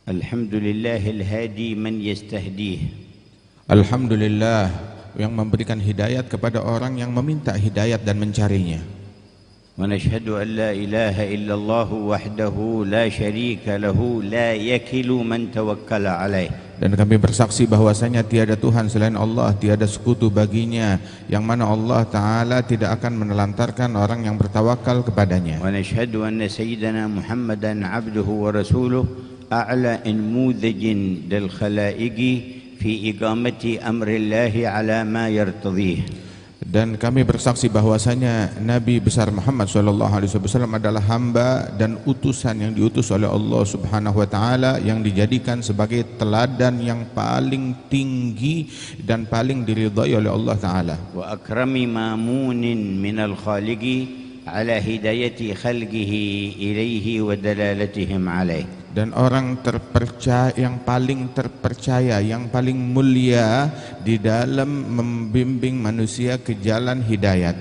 Alhamdulillahil hadi man yastahdih. Alhamdulillah yang memberikan hidayat kepada orang yang meminta hidayat dan mencarinya. Wa nashhadu an la ilaha illallah wahdahu la syarika lahu la yakilu man tawakkala alaih. Dan kami bersaksi bahwasanya tiada Tuhan selain Allah, tiada sekutu baginya, yang mana Allah Ta'ala tidak akan menelantarkan orang yang bertawakal kepadanya. Wa nashhadu anna sayyidana Muhammadan abduhu wa rasuluh a'la inmudhajin lil khalaiqi fi iqamati amrillahi ala ma yartadih. Dan kami bersaksi bahwasanya Nabi besar Muhammad SAW adalah hamba dan utusan yang diutus oleh Allah Subhanahu wa Ta'ala, yang dijadikan sebagai teladan yang paling tinggi dan paling diridhai oleh Allah Ta'ala. Wa akrami mamunin minal khaliqi ala hidayati khalqihi ilaihi wa dalalatihim alaih. Dan orang terpercaya, yang paling terpercaya, yang paling mulia di dalam membimbing manusia ke jalan hidayat.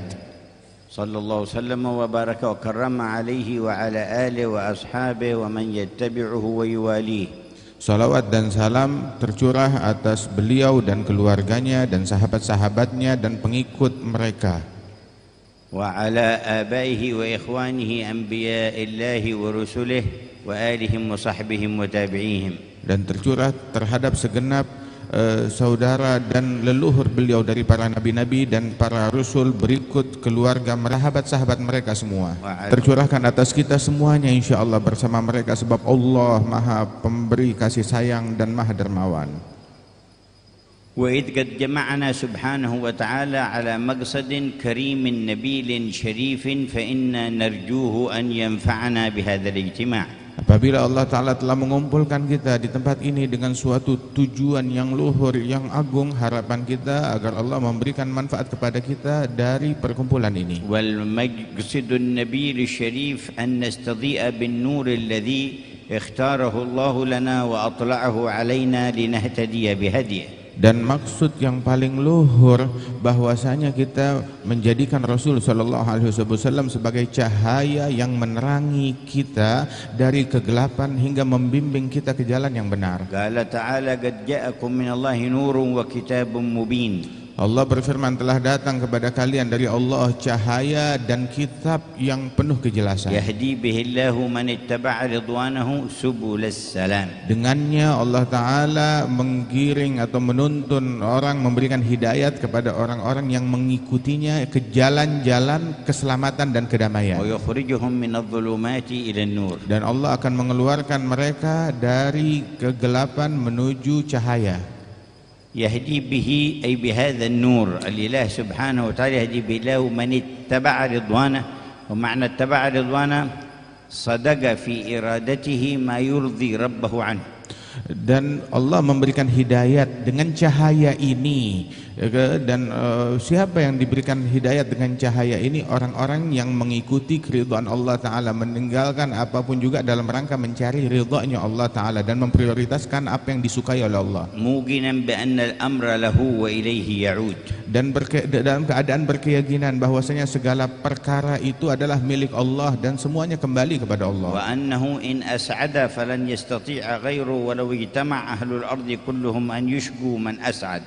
Sallallahu sallam wa baraka wa karrama alaihi wa ala alihi wa ashabihi wa man yattabi'uhu wa yuwalihi. Salawat dan salam tercurah atas beliau dan keluarganya dan sahabat-sahabatnya dan pengikut mereka. Wa ala abaihi wa ikhwanihi anbiya'illahi wa rusulihi wa alihim wa sahbihim wa tabi'ihim. Dan tercurah terhadap segenap saudara dan leluhur beliau dari para nabi-nabi dan para rasul berikut keluarga sahabat-sahabat mereka semua. Tercurahkan atas kita semuanya insyaallah bersama mereka, sebab Allah Maha Pemberi kasih sayang dan Maha Dermawan. وإذ قد جمعنا سبحانه وتعالى على مقصد كريم نبيل شريف فإنا نرجوه أن ينفعنا بهذا الاجتماع. Apabila Allah Ta'ala telah mengumpulkan kita di tempat ini dengan suatu tujuan yang luhur, yang agung, harapan kita agar Allah memberikan manfaat kepada kita dari perkumpulan ini. والمقصد النبيل الشريف أن نستضيء بالنور الذي اختاره الله لنا وأطلعه علينا لنهتدي بهديه. Dan maksud yang paling luhur bahwasanya kita menjadikan Rasul sallallahu alaihi wasallam sebagai cahaya yang menerangi kita dari kegelapan hingga membimbing kita ke jalan yang benar. Qala ta'ala qad ja'akum minallahi nurun wa kitabun mubin. Allah berfirman, telah datang kepada kalian dari Allah cahaya dan kitab yang penuh kejelasan. Yahdi bihillahu man ittaba'a ridwanahu subulas salam. Dengannya Allah Ta'ala menggiring atau menuntun orang, memberikan hidayat kepada orang-orang yang mengikutinya ke jalan-jalan keselamatan dan kedamaian. Wa yukhrijuhum minadh-dhulumati ilan nur. Dan Allah akan mengeluarkan mereka dari kegelapan menuju cahaya. يهدي به أي بهذا النور الإله سبحانه وتعالى يهدي به من اتبع رضوانه. ومعنى اتبع رضوانه صدق في إرادته ما يرضي ربه عنه. Dan Allah memberikan hidayat dengan cahaya ini. Dan siapa yang diberikan hidayat dengan cahaya ini? Orang-orang yang mengikuti keridhaan Allah Ta'ala, meninggalkan apapun juga dalam rangka mencari ridhanya Allah Ta'ala dan memprioritaskan apa yang disukai oleh Allah. Muqinan bi anna al-amra lahu wa ilayhi ya'ud. Dan dalam keadaan berkeyakinan bahwasanya segala perkara itu adalah milik Allah dan semuanya kembali kepada Allah. Wa annahu in as'ada falan yastati'a ghairu walau ijtama'a ahlul ardi kulluhum an yushku man as'ad.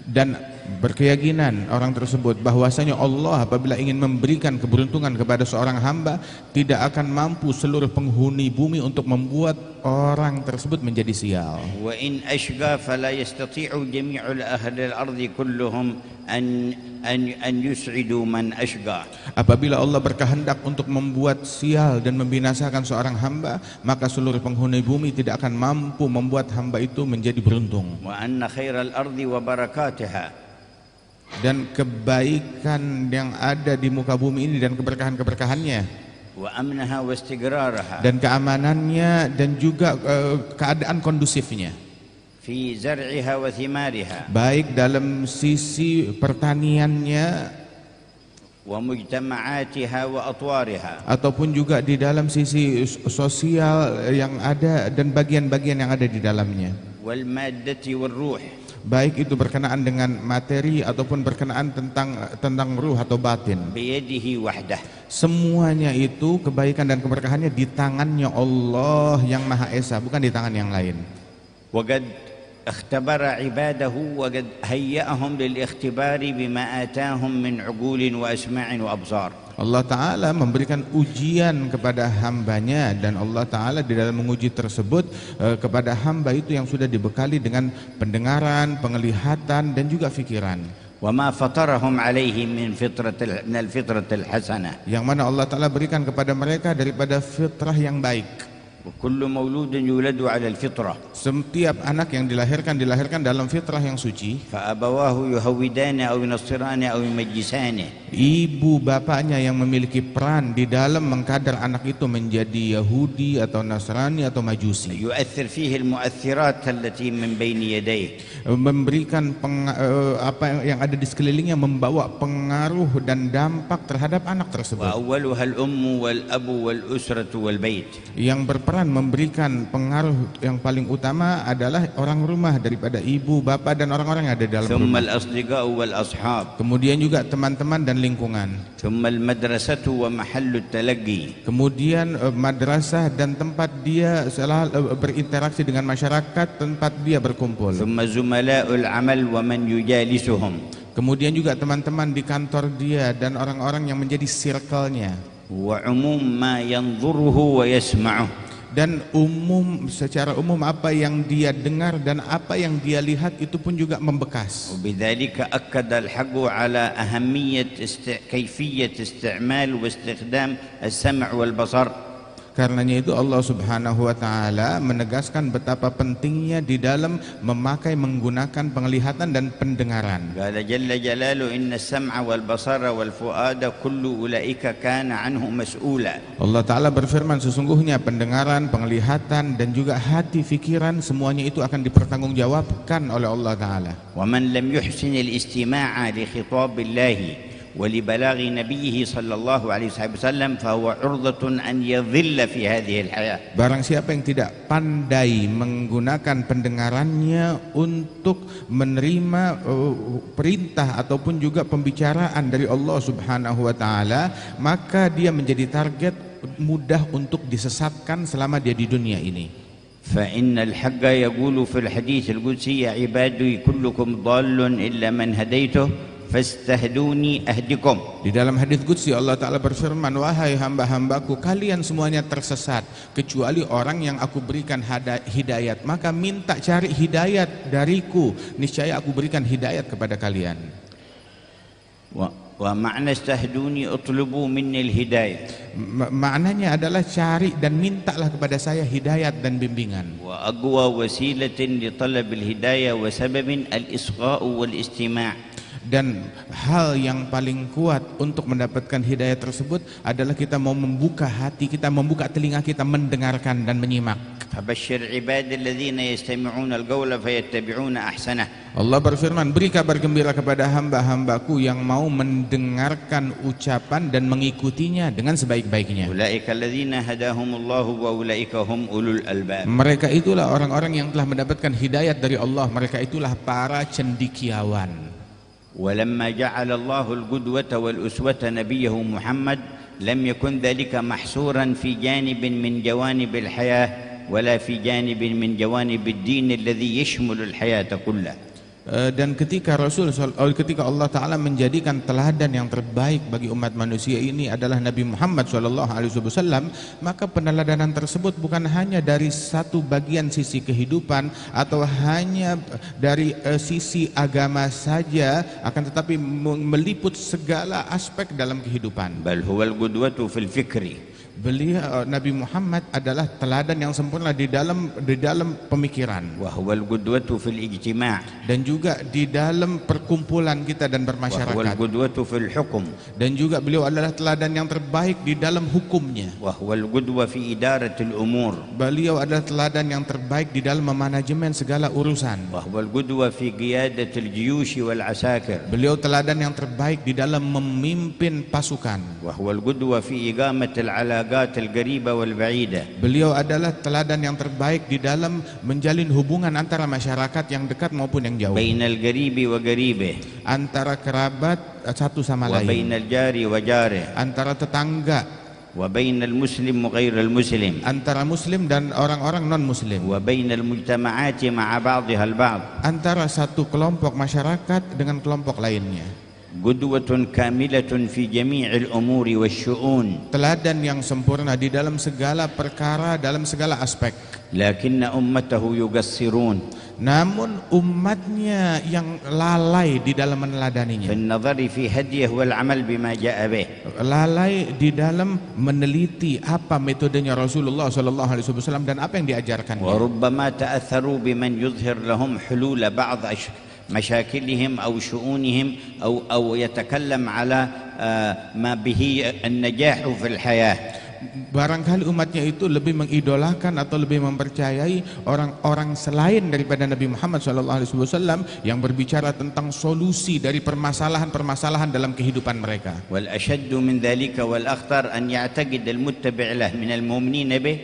Dan berkeyakinan orang tersebut bahwasanya Allah apabila ingin memberikan keberuntungan kepada seorang hamba, tidak akan mampu seluruh penghuni bumi untuk membuat orang tersebut menjadi sial. Wa in ashqa fala yastati'u jami'ul ahli al-ardi kulluhum an yus'idu man ashqa. Apabila Allah berkehendak untuk membuat sial dan membinasakan seorang hamba, maka seluruh penghuni bumi tidak akan mampu membuat hamba itu menjadi beruntung. Wa anna khairal ardi wa barakatiha. Dan kebaikan yang ada di muka bumi ini dan keberkahan-keberkahannya, wa amnaha wa istiqraraha, dan keamanannya dan juga keadaan kondusifnya, fi zar'iha wa thimariha, baik dalam sisi pertaniannya wa mujtama'atiha wa atwariha, ataupun juga di dalam sisi sosial yang ada dan bagian-bagian yang ada di dalamnya, wal maddati wal ruh, baik itu berkenaan dengan materi ataupun berkenaan tentang ruh atau batin. بيده وحده. Semuanya itu kebaikan dan keberkahannya di tangannya Allah yang Maha Esa, bukan di tangan yang lain. وقد اختبر عباده وقد هيأهم للاختبار بما آتاهم من عقول وأسماع وأبصار. Allah Ta'ala memberikan ujian kepada hambanya, dan Allah Ta'ala di dalam menguji tersebut kepada hamba itu yang sudah dibekali dengan pendengaran, penglihatan dan juga fikiran. وما فطرهم عليه من الفطرة الحسنة. Yang mana Allah Ta'ala berikan kepada mereka daripada fitrah yang baik. وكل مولود يولد على الفطرة. Setiap anak yang dilahirkan dalam fitrah yang suci. فأبواه يهودان أو ينصران أو يمجسانه. Ibu bapaknya yang memiliki peran di dalam mengkadar anak itu menjadi Yahudi atau Nasrani atau Majusi. يؤثر فيه المؤثرات التي من بين يديه. Memberikan apa yang ada di sekelilingnya, membawa pengaruh dan dampak terhadap anak tersebut. وأولها الأم والأب والأسرة والبيت. Yang berperan memberikan pengaruh yang paling utama adalah orang rumah, daripada ibu, bapak dan orang-orang yang ada di dalam ثم rumah. الأصدقاء والأصحاب. Kemudian juga teman-teman dan lingkungan. ثم المدرسة ومحل التلقي. Kemudian madrasah dan tempat dia selalu berinteraksi dengan masyarakat, tempat dia berkumpul. ثم زملاء العمل ومن يجالسهم. Kemudian juga teman-teman di kantor dia dan orang-orang yang menjadi circle-nya. وعموم ما ينظره ويسمعه. Dan secara umum apa yang dia dengar dan apa yang dia lihat itu pun juga membekas. وبذلك أكد الحق على أهمية كيفية استعمال واستخدام السمع والبصر. Karenanya itu Allah Subhanahu wa Ta'ala menegaskan betapa pentingnya di dalam menggunakan penglihatan dan pendengaran. قال جل جلاله إن السمع والبصر والفؤاد كل أولئك كان عنه مسؤولا. Allah Ta'ala berfirman, sesungguhnya pendengaran, penglihatan dan juga hati, fikiran, semuanya itu akan dipertanggungjawabkan oleh Allah Ta'ala. ومن لم يحسن الاستماع لخطاب الله ولبلاغ نبيه صلى الله عليه وسلم فهو عرضة أن يضل في هذه الحياة. Barang siapa yang tidak pandai menggunakan pendengarannya untuk menerima perintah ataupun juga pembicaraan dari Allah Subhanahu wa Ta'ala, maka dia menjadi target mudah untuk disesatkan selama dia di dunia ini. فإن الحق يقول في الحديث القدسي يا عبادي كلكم ضال إلا من هديته fastahduni ahdikum. Di dalam hadis qudsi Allah Ta'ala berfirman, wahai hamba-hambaku, kalian semuanya tersesat kecuali orang yang aku berikan hidayat, maka minta cari hidayat dariku, niscaya aku berikan hidayat kepada kalian. Wa ma'na istahduni utlubu minni al-hidayah. Maknanya adalah cari dan mintalah kepada saya hidayat dan bimbingan. Wa aqwa wasilatin li talab al-hidayah wa sababin al-isgha'u wal istima'. Dan hal yang paling kuat untuk mendapatkan hidayah tersebut adalah kita mau membuka hati kita, membuka telinga kita, mendengarkan dan menyimak. Fabashshir ibadalladzina yastami'una al-qawla fayattabi'una ahsanah. Allah berfirman, beri kabar gembira kepada hamba-hambaku yang mau mendengarkan ucapan dan mengikutinya dengan sebaik-baiknya. Ulaika alladzina hadahumullahu wa ulaika hum ulul albab. Mereka itulah orang-orang yang telah mendapatkan hidayat dari Allah, mereka itulah para cendekiawan. ولما جعل الله القدوة والأسوة نبيه محمد لم يكن ذلك محصورا في جانب من جوانب الحياة ولا في جانب من جوانب الدين الذي يشمل الحياة كلها. Dan ketika Allah Ta'ala menjadikan teladan yang terbaik bagi umat manusia ini adalah Nabi Muhammad SAW, maka peneladanan tersebut bukan hanya dari satu bagian sisi kehidupan atau hanya dari sisi agama saja, akan tetapi meliput segala aspek dalam kehidupan. Bal huwal qudwatu fil fikri. Beliau Nabi Muhammad adalah teladan yang sempurna di dalam pemikiran. Wa huwal qudwatu fil ijtima'. Dan juga di dalam perkumpulan kita dan bermasyarakat. Wa huwal qudwatu fil hukm. Dan juga beliau adalah teladan yang terbaik di dalam hukumnya. Wa huwal qudwa fi idaratil umur. Beliau adalah teladan yang terbaik di dalam memanajemen segala urusan. Wa huwal qudwa fi qiyadatil juyush wal asakir. Beliau teladan yang terbaik di dalam memimpin pasukan. Wa huwal qudwa fi iqamatil alaqat العلاقات القريبة والبعيدة. Beliau adalah teladan yang terbaik di dalam menjalin hubungan antara masyarakat yang dekat maupun yang jauh, بين القريب وقريبه antara kerabat satu sama وبين lain, الجار وجاره antara tetangga, وبين المسلم وغير المسلم antara muslim dan orang-orang non-muslim, وبين المجتمعات مع بعضها البعض. antara satu kelompok masyarakat dengan kelompok lainnya. قدوة كاملة في جميع الأمور والشؤون. Teladan yang sempurna di dalam segala perkara, dalam segala aspek. لكن أمته يقصرون Namun umatnya yang lalai di dalam في meneladaninya, النظر في هديه والعمل بما جاء به. lalai di dalam meneliti apa metodenya Rasulullah SAW dan apa yang diajarkannya. وربما تأثروا بمن يظهر لهم حلول بعض مشاكلهم أو شؤونهم أو يتكلم على ما به النجاح في الحياة. Barangkali umatnya itu lebih mengidolakan atau lebih mempercayai orang-orang selain daripada Nabi Muhammad SAW yang berbicara tentang solusi dari permasalahan-permasalahan dalam kehidupan mereka. والأشد من ذلك والأخطر أن يعتقد المتبع له من المؤمنين به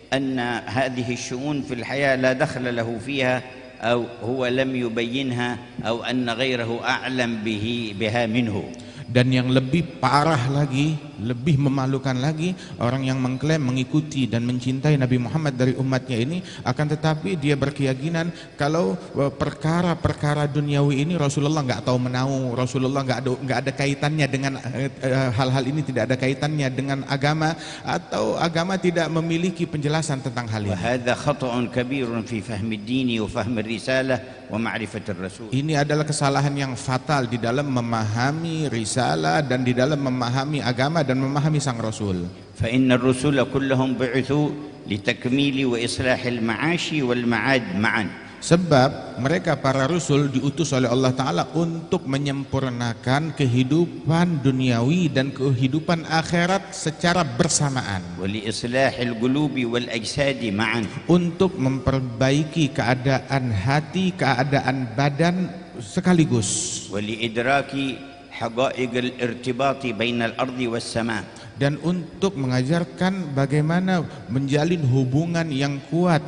أن هذه الشؤون في الحياة لا دخل له فيها أو هو لم يبينها أو أن غيره أعلم بها منه. Dan yang lebih parah lagi, lebih memalukan lagi, orang yang mengklaim mengikuti dan mencintai Nabi Muhammad dari umatnya ini, akan tetapi dia berkeyakinan kalau perkara-perkara duniawi ini Rasulullah nggak tahu menahu, Rasulullah nggak ada kaitannya dengan hal-hal ini, tidak ada kaitannya dengan agama, atau agama tidak memiliki penjelasan tentang hal ini. وهذا خطأ كبير في فهم الدين وفهم الرسالة ومعرفة الرسول. Ini adalah kesalahan yang fatal di dalam memahami risalah dan di dalam memahami agama dan memahami sang Rasul. فإن الرسل كلهم بعثوا لتكميل وإصلاح المعاش والمعاد معا. Sebab mereka para rasul diutus oleh Allah Ta'ala untuk menyempurnakan kehidupan duniawi dan kehidupan akhirat secara bersamaan, ولإصلاح القلوب والأجساد معا. untuk memperbaiki keadaan hati, keadaan badan sekaligus, ولإدراك حقائق الارتباط بين الأرض والسماء. dan untuk mengajarkan bagaimana menjalin hubungan yang kuat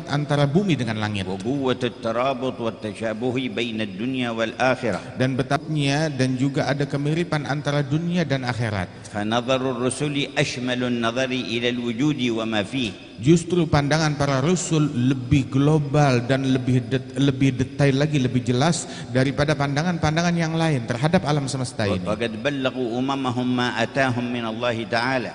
antara bumi dengan langit, وقوة الترابط والتشابه بين الدنيا والآخرة. dan betapnya dan juga ada kemiripan antara dunia dan akhirat. فنظر الرسل أشمل النظر إلى الوجود وما فيه. Justru pandangan para rasul lebih global dan lebih detail lagi, lebih jelas daripada pandangan-pandangan yang lain terhadap alam semesta ini. وقد بلغوا أممهم ما أتاهم من الله تعالى.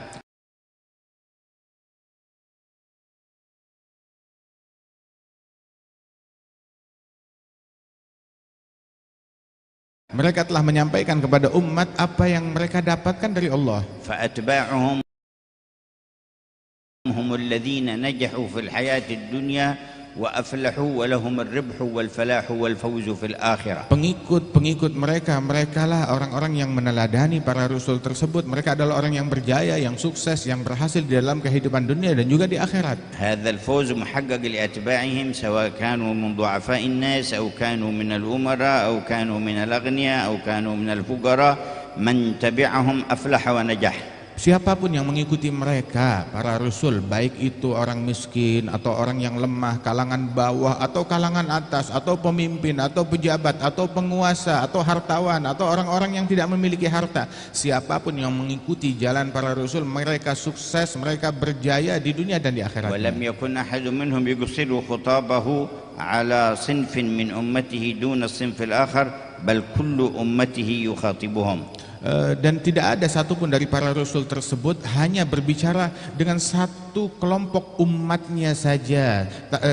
Mereka telah menyampaikan kepada umat apa yang mereka dapatkan dari Allah. فأتباعهم هم الذين نجحوا في الحياة الدنيا وأفلحوا ولهم الربح والفلاح والفوز في الآخرة. Pengikut mereka lah orang-orang yang meneladani para rasul tersebut. Mereka adalah orang yang berjaya, yang sukses, yang berhasil di dalam kehidupan dunia dan juga di akhirat. هذا الفوز محقق لأتباعهم سواء كانوا من ضعفاء الناس أو كانوا من الأمراء أو كانوا من الأغنياء أو كانوا من الفقراء. من تبعهم أفلح ونجح. Siapapun yang mengikuti mereka, para rasul, baik itu orang miskin atau orang yang lemah, kalangan bawah atau kalangan atas, atau pemimpin atau pejabat atau penguasa atau hartawan atau orang-orang yang tidak memiliki harta, siapapun yang mengikuti jalan para rasul, mereka sukses, mereka berjaya di dunia dan di akhirat. ولم يكن أحد منهم يقصر خطابه على صنف من أمته دون الصنف الآخر بل كل أمته يخاطبهم. Dan tidak ada satupun dari para rasul tersebut hanya berbicara dengan satu kelompok umatnya saja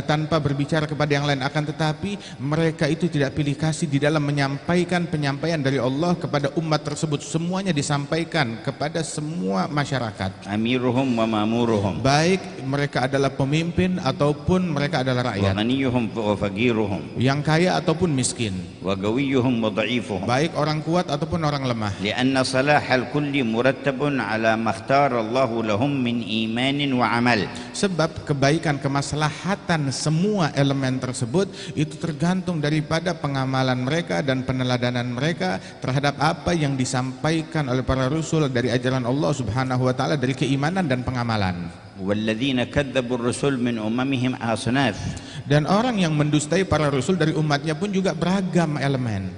tanpa berbicara kepada yang lain, akan tetapi mereka itu tidak pilih kasih di dalam menyampaikan penyampaian dari Allah kepada umat tersebut. Semuanya disampaikan kepada semua masyarakat, أميرهم ومامورهم baik mereka adalah pemimpin ataupun mereka adalah rakyat, وغنيهم وفقيرهم yang kaya ataupun miskin, وقويهم وضعيفهم. baik orang kuat ataupun orang lemah. لأن لأن صلاح الكل مرتب على ما اختار الله لهم من إيمان وعمل. Sebab kebaikan kemaslahatan semua elemen tersebut itu tergantung daripada pengamalan mereka dan peneladanan mereka terhadap apa yang disampaikan oleh para rasul dari ajaran Allah Subhanahu wa taala dari keimanan dan pengamalan. والذين كذبوا الرسل من أممهم أصناف. Dan orang yang mendustai para rasul dari umatnya pun juga beragam elemen.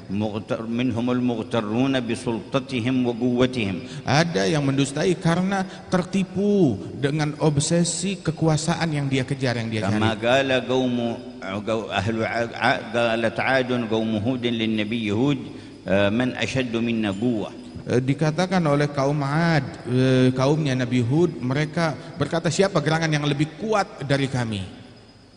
منهم المغترون بسلطتهم وقوتهم. Ada yang mendustai karena tertipu dengan obsesi kekuasaan yang dia kejar, yang dia cari. كما قال قالت عاد قوم هود للنبي هود من أشد منا قوة. Dikatakan oleh kaum Ad, kaumnya Nabi Hud, mereka berkata, siapa gerangan yang lebih kuat dari kami?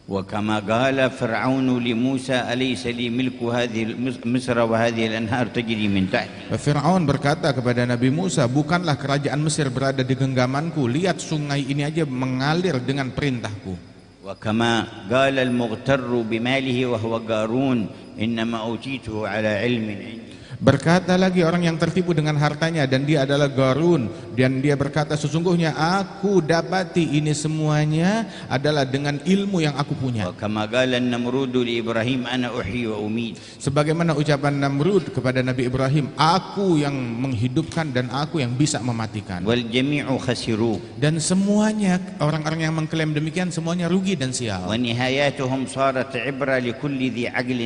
وكما قال فرعون لموسى أليس لي ملك هذه مصر وهذه الأنهار تجري من تحتي. Fir'aun berkata kepada Nabi Musa, bukanlah kerajaan Mesir berada di genggamanku, lihat sungai ini aja mengalir dengan perintahku. وكما قال المغتر بماله وهو قارون إنما أوتيته على علم عندي. Berkata lagi orang yang tertipu dengan hartanya dan dia adalah Qarun, dan dia berkata, sesungguhnya aku dapati ini semuanya adalah dengan ilmu yang aku punya. وكما قال النمرود لإبراهيم أنا أحيي وأميت. Sebagaimana ucapan Namrud kepada Nabi Ibrahim, aku yang menghidupkan dan aku yang bisa mematikan. والجميع خسروا. Dan semuanya orang-orang yang mengklaim demikian semuanya rugi dan sial. ونهاياتهم صارت عبرة لكل ذي عقل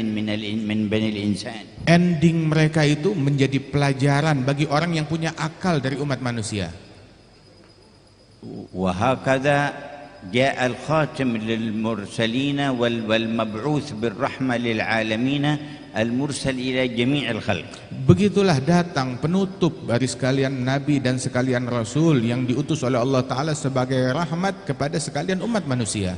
من بني الإنسان. Ending mereka itu menjadi pelajaran bagi orang yang punya akal dari umat manusia. وهكذا جاء الخاتم للمرسلين والمبعوث بالرحمة للعالمين المرسل إلى جميع الخلق. Begitulah datang penutup dari sekalian nabi dan sekalian rasul yang diutus oleh Allah Ta'ala sebagai rahmat kepada sekalian umat manusia.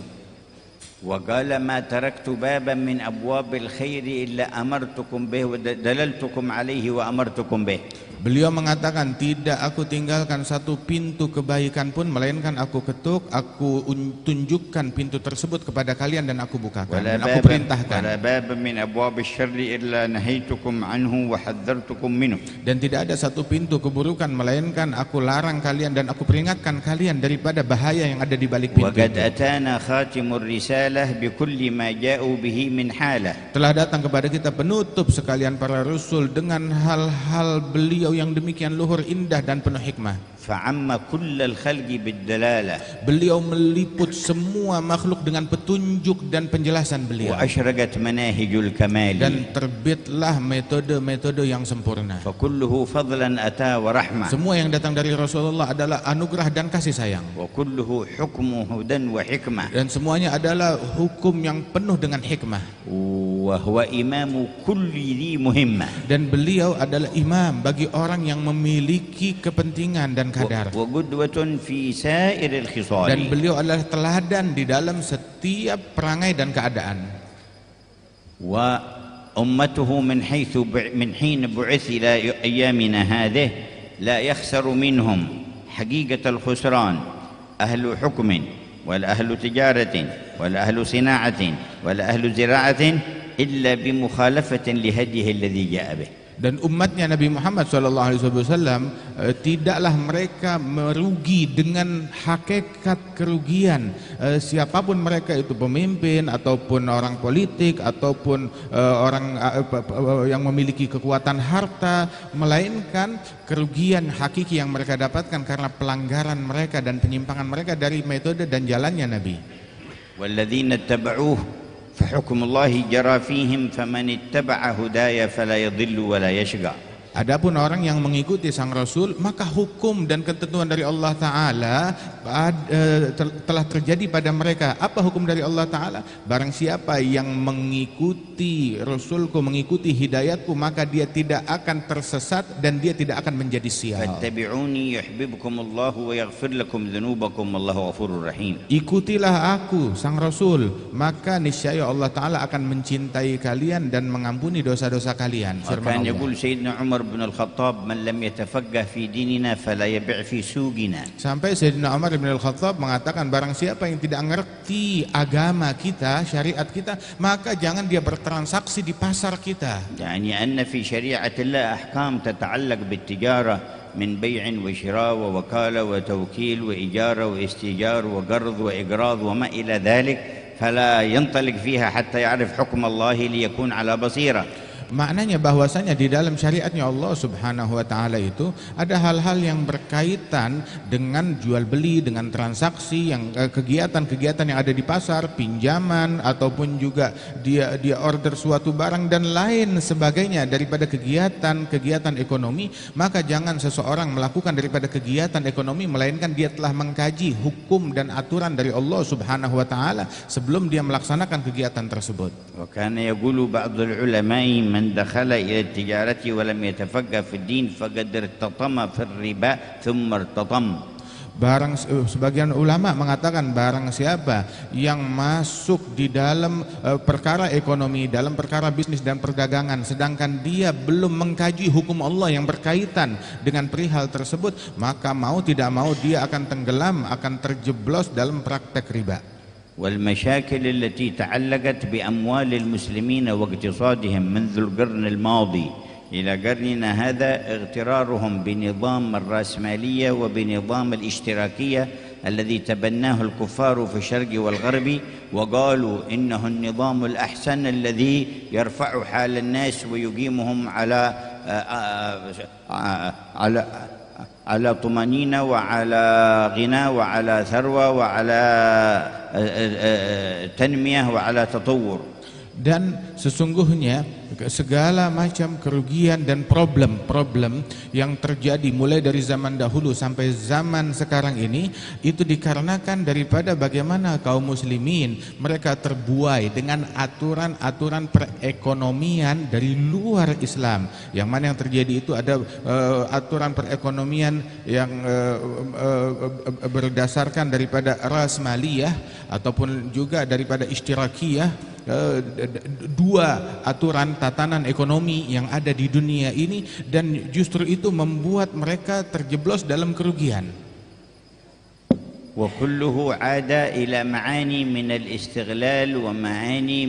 وقال ما تركت بابا من أبواب الخير إلا أمرتكم به ودللتكم عليه وأمرتكم به. Beliau mengatakan, tidak aku tinggalkan satu pintu kebaikan pun melainkan aku ketuk, aku tunjukkan pintu tersebut kepada kalian dan aku bukakan dan aku perintahkan. ولا باب من أبواب الشر إلا نهيتكم عنه وحذرتكم منه. Dan tidak ada satu pintu keburukan melainkan aku larang kalian dan aku peringatkan kalian daripada bahaya yang ada di balik pintu. وقد أتانا خاتم الرسالة بكل ما جاءوا به من حالة. Telah datang kepada kita penutup sekalian para rasul dengan hal-hal beliau yang demikian luhur, indah dan penuh hikmah. فعم كل الخلق بالدلالة. Beliau meliput semua makhluk dengan petunjuk dan penjelasan beliau. وأشرقت مناهج الكمال. Dan terbitlah metode-metode yang sempurna. فكله فضلا أتى ورحمة. Semua yang datang dari Rasulullah adalah anugerah dan kasih sayang. وكله حكم هدى وحكمة. Dan semuanya adalah hukum yang penuh dengan hikmah. وهو إمام كل ذي مهمة. Dan beliau adalah imam bagi orang yang memiliki kepentingan dan kadar. وقدوة في سائر الخصال. Dan beliau adalah teladan di dalam setiap perangai dan keadaan. وأمته من حين بعث إلى أيامنا هذه لا يخسر منهم حقيقة الخسران أهل حكم ولا أهل تجارة ولا أهل صناعة ولا أهل زراعة إلا بمخالفة لهديه الذي جاء به. Dan umatnya Nabi Muhammad SAW tidaklah mereka merugi dengan hakikat kerugian, siapapun mereka itu, pemimpin ataupun orang politik ataupun orang yang memiliki kekuatan harta, melainkan kerugian hakiki yang mereka dapatkan karena pelanggaran mereka dan penyimpangan mereka dari metode dan jalannya Nabi. والذين اتبعوه فحكم الله جرى فيهم فمن اتبع هدايا فلا يضل ولا يشقى. Adapun orang yang mengikuti sang Rasul, maka hukum dan ketentuan dari Allah Ta'ala telah terjadi pada mereka. Apa hukum dari Allah Ta'ala? Barang siapa yang mengikuti Rasulku, mengikuti hidayatku, maka dia tidak akan tersesat dan dia tidak akan menjadi sial. fattabi'uni yuhibbukumullahu wa yaghfir lakum dzunubakum wallahu ghafurur rahim. Ikutilah aku, sang Rasul, maka niscaya Allah Ta'ala akan mencintai kalian dan mengampuni dosa-dosa kalian. Firman Kan Allah. yaqul Sayyidina Umar بن الخطاب من لم يتفقه في ديننا فلا يبيع في سوقنا. Sampai Sayyidina Umar bin Al-Khattab mengatakan barang siapa yang tidak mengerti agama kita, syariat kita, maka jangan dia bertransaksi di pasar kita. يعني أن في شريعة الله أحكام تتعلق بالتجارة من بيع وشراء ووكالة وتوكيل وإجارة واستئجار وقرض وإقراض وما إلى ذلك، فلا ينطلق فيها حتى يعرف حكم الله ليكون على بصيرة. Maknanya bahwasanya di dalam syariatnya Allah Subhanahu wa taala itu ada hal-hal yang berkaitan dengan jual beli, dengan transaksi, yang kegiatan-kegiatan yang ada di pasar, pinjaman ataupun juga dia order suatu barang dan lain sebagainya daripada kegiatan-kegiatan ekonomi, maka jangan seseorang melakukan daripada kegiatan ekonomi melainkan dia telah mengkaji hukum dan aturan dari Allah Subhanahu wa taala sebelum dia melaksanakan kegiatan tersebut. وكان يقول بعض العلماء من دخل إلى التجارة ولم يتفقه في الدين فقد ارتطم في الربا ثم ارتطم. Sebagian ulama mengatakan barang siapa yang masuk di dalam perkara ekonomi, dalam perkara bisnis dan perdagangan sedangkan dia belum mengkaji hukum Allah yang berkaitan dengan perihal tersebut, maka mau tidak mau dia akan tenggelam, akan terjeblos dalam praktek riba. والمشاكل التي تعلقت بأموال المسلمين واقتصادهم منذ القرن الماضي إلى قرننا هذا اغترارهم بنظام الرأسمالية وبنظام الاشتراكية الذي تبناه الكفار في الشرق والغرب وقالوا إنه النظام الأحسن الذي يرفع حال الناس ويقيمهم على طمأنينة وعلى غنى وعلى ثروة وعلى تنمية وعلى تطور. Dan sesungguhnya segala macam kerugian dan problem-problem yang terjadi mulai dari zaman dahulu sampai zaman sekarang ini itu dikarenakan daripada bagaimana kaum muslimin mereka terbuai dengan aturan-aturan perekonomian dari luar Islam, yang mana yang terjadi itu ada aturan perekonomian yang berdasarkan daripada rasmaliyah ataupun juga daripada ishtirakiyah. Dua aturan tatanan ekonomi yang ada di dunia ini, dan justru itu membuat mereka terjeblos dalam kerugian. وكله عاد إلى معاني من الاستغلال ومعاني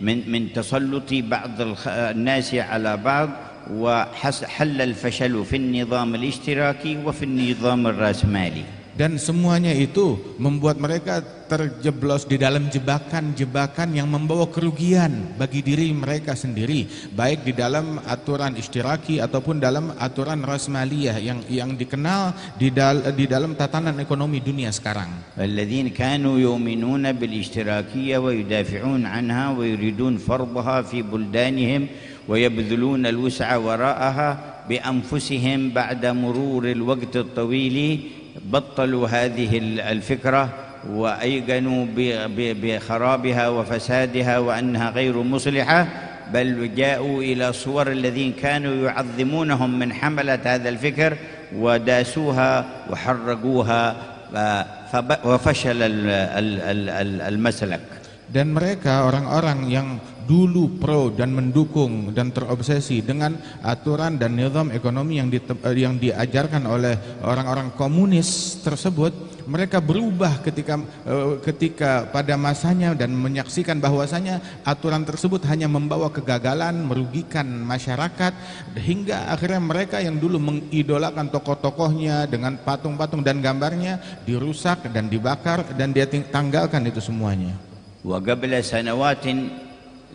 من تسلط بعض الناس على بعض وحل الفشل في النظام الاشتراكي وفي النظام الرأسمالي. Dan semuanya itu membuat mereka terjeblos di dalam jebakan-jebakan yang membawa kerugian bagi diri mereka sendiri, baik di dalam aturan ishtiraki ataupun dalam aturan rasmaliyah yang dikenal di dalam tatanan ekonomi dunia sekarang. الذين كانوا يؤمنون بالاشتراكية ويدافعون عنها ويريدون فرضها في بلدانهم ويبذلون الوسع وراءها بأنفسهم بعد مرور الوقت الطويل بطلوا هذه الفكرة وأيقنوا بخرابها وفسادها وأنها غير مصلحة، بل جاءوا إلى صور الذين كانوا يعظمونهم من حملة هذا الفكر وداسوها وحرقوها وفشل المسلك. Dan mereka orang-orang yang dulu pro dan mendukung dan terobsesi dengan aturan dan nizam ekonomi yang diajarkan oleh orang-orang komunis tersebut, mereka berubah ketika pada masanya dan menyaksikan bahwasanya aturan tersebut hanya membawa kegagalan, merugikan masyarakat, hingga akhirnya mereka yang dulu mengidolakan tokoh-tokohnya dengan patung-patung dan gambarnya dirusak dan dibakar dan dia tanggalkan itu semuanya. وقبل سنوات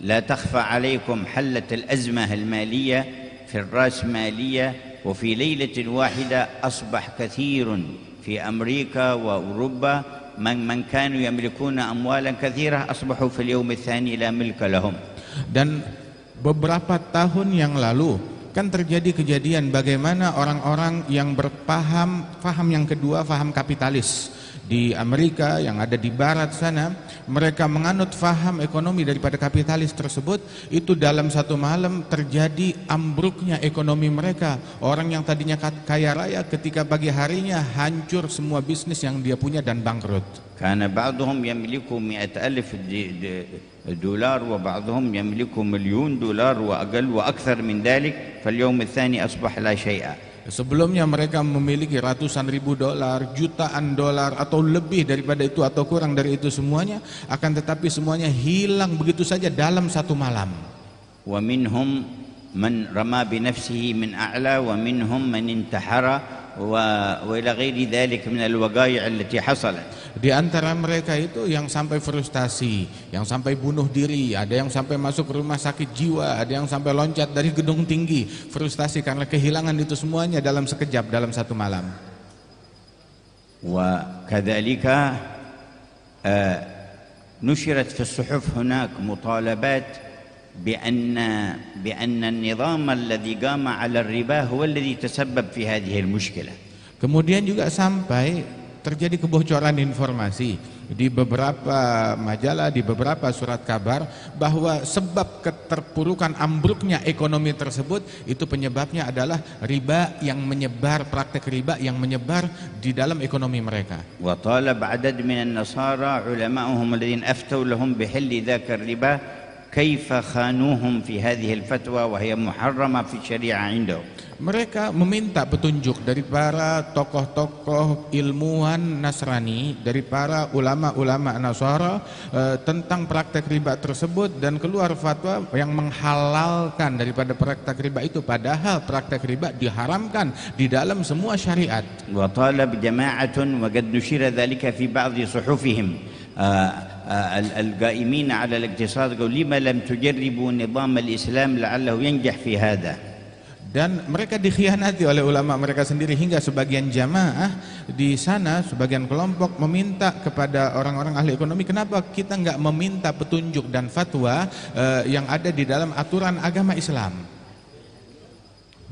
لا تخفى عليكم حلت الأزمة المالية في الرأسمالية، وفي ليلة واحدة أصبح كثير في أمريكا وأوروبا من كانوا يملكون أموالا كثيرة أصبحوا في اليوم الثاني لا ملك لهم. Dan beberapa tahun yang lalu kan terjadi kejadian bagaimana orang-orang yang faham yang kedua, faham kapitalis, di Amerika, yang ada di barat sana, mereka menganut faham ekonomi daripada kapitalis tersebut, itu dalam satu malam terjadi ambruknya ekonomi mereka. Orang yang tadinya kaya raya ketika pagi harinya hancur semua bisnis yang dia punya dan bangkrut. كان بعضهم يملك 100,000 دولار وبعضهم يملك $1,000,000 وأقل وأكثر من ذلك فاليوم الثاني أصبح لا شيء. Sebelumnya mereka memiliki ratusan ribu dolar, jutaan dolar atau lebih daripada itu atau kurang dari itu semuanya, akan tetapi semuanya hilang begitu saja dalam satu malam. ومنهم من رمى بنفسه من أعلى ومنهم من انتحر وإلى غير ذلك من الوقائع التي حصلت. Di antara mereka itu yang sampai frustasi, yang sampai bunuh diri, ada yang sampai masuk rumah sakit jiwa, ada yang sampai loncat dari gedung tinggi, frustasi karena kehilangan itu semuanya dalam sekejap, dalam satu malam. وكذلك نشرت في الصحف هناك مطالبات بأن النظام الذي قام على الربا هو الذي تسبب في هذه المشكلة. Kemudian juga sampai terjadi kebocoran informasi di beberapa majalah, di beberapa surat kabar, bahwa sebab keterpurukan ambruknya ekonomi tersebut itu penyebabnya adalah riba yang menyebar, praktek riba yang menyebar di dalam ekonomi mereka. وطالب عدد من النصارى علماءهم الذين أفتوا لهم بحل ذاك الربا كيف خانوهم في هذه الفتوى وهي محرمة في الشريعة عندهم. Mereka meminta petunjuk dari para tokoh-tokoh ilmuwan Nasrani, dari para ulama-ulama Nasara tentang praktek riba tersebut, dan keluar fatwa yang menghalalkan daripada praktek riba itu, padahal praktek riba diharamkan di dalam semua syariat. وطالب جماعة وقد نشر ذلك في بعض صحفهم القائمين على الاقتصاد قالوا لما لم تجربوا نظام الإسلام لعله ينجح في هذا. Dan mereka dikhianati oleh ulama mereka sendiri, hingga sebagian jamaah di sana, sebagian kelompok meminta kepada orang-orang ahli ekonomi, kenapa kita nggak meminta petunjuk dan fatwa yang ada di dalam aturan agama Islam.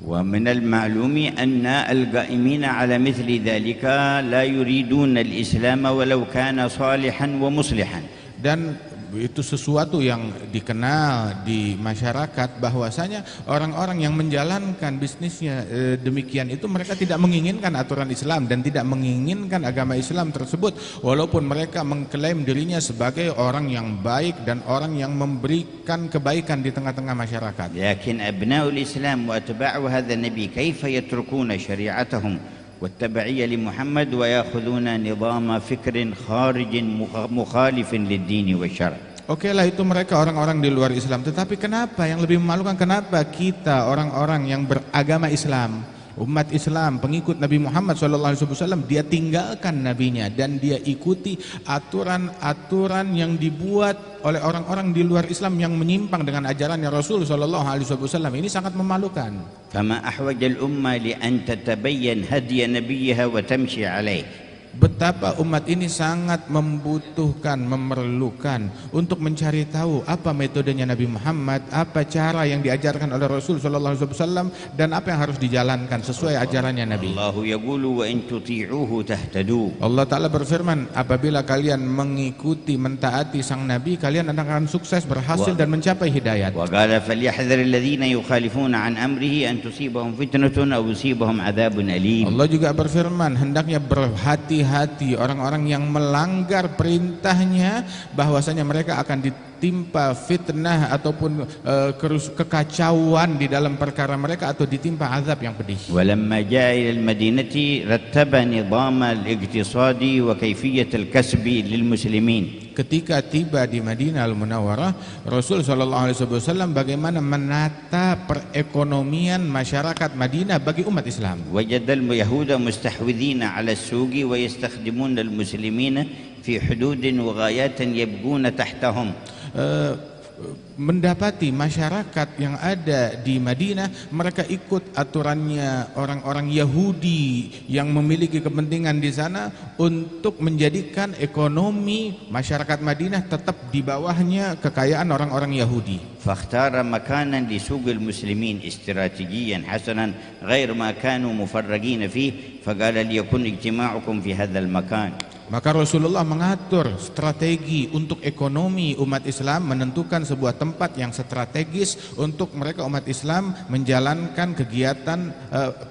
ومن المعلوم أن القائمين على مثل ذلك لا يريدون الإسلام ولو كان صالحا ومصلحا. Dan itu sesuatu yang dikenal di masyarakat, bahwasanya orang-orang yang menjalankan bisnisnya demikian itu mereka tidak menginginkan aturan Islam dan tidak menginginkan agama Islam tersebut, walaupun mereka mengklaim dirinya sebagai orang yang baik dan orang yang memberikan kebaikan di tengah-tengah masyarakat. لكن أبناء الإسلام وأتباع هذا النبي كيف يتركون شريعتهم والتبعية لمحمد ويأخذون نظام فكر خارج مخالف للدين والشرع. Oke lah, itu mereka orang-orang di luar Islam, tetapi kenapa yang lebih memalukan, kenapa kita orang-orang yang beragama Islam, umat Islam, pengikut Nabi Muhammad SAW, dia tinggalkan nabinya dan dia ikuti aturan-aturan yang dibuat oleh orang-orang di luar Islam yang menyimpang dengan ajarannya Rasul SAW. Ini sangat memalukan. فما أحوج الأمة لأن تتبين هدي نبيها وتمشي عليه. Betapa umat ini sangat membutuhkan, memerlukan untuk mencari tahu apa metodenya Nabi Muhammad, apa cara yang diajarkan oleh Rasul SAW, dan apa yang harus dijalankan sesuai ajarannya Nabi. Allah yaqulu wa in tuti'uhu tahtadu. Allah Ta'ala berfirman, apabila kalian mengikuti, mentaati sang Nabi, kalian akan sukses, berhasil dan mencapai hidayat. Wa qala falyahdhar alladhina yukhalifuna an amrihi an tusibahum fitnatun aw yusibahum adzabun alim. Allah juga berfirman, hendaknya berhati-hati orang-orang yang melanggar perintahnya, bahwasanya mereka akan ditimpa fitnah ataupun kekacauan di dalam perkara mereka, atau ditimpa azab yang pedih. Walamma jaa ila al-madinati rattaba nizam al-iqtisadi wa kayfiyat al-kasbi lil muslimin. Ketika tiba di Madinah Al-Munawwarah, Rasul SAW bagaimana menata perekonomian masyarakat Madinah bagi umat Islam. Wajadal yahuda mustahwidhina ala as-suqi wa yastakhdimuna al-muslimina fi hududin wa ghayatin yabghuna tahtahum. Mendapati masyarakat yang ada di Madinah, mereka ikut aturannya orang-orang Yahudi yang memiliki kepentingan di sana untuk menjadikan ekonomi masyarakat Madinah tetap di bawahnya kekayaan orang-orang Yahudi. Fakhtara makanan di suqil muslimin istirategiyan hasanan ghair ma kanu mufarragin fihi faqala liyakun ijtima'ukum fi hadzal makan. Maka Rasulullah mengatur strategi untuk ekonomi umat Islam, menentukan sebuah tempat yang strategis untuk mereka umat Islam menjalankan kegiatan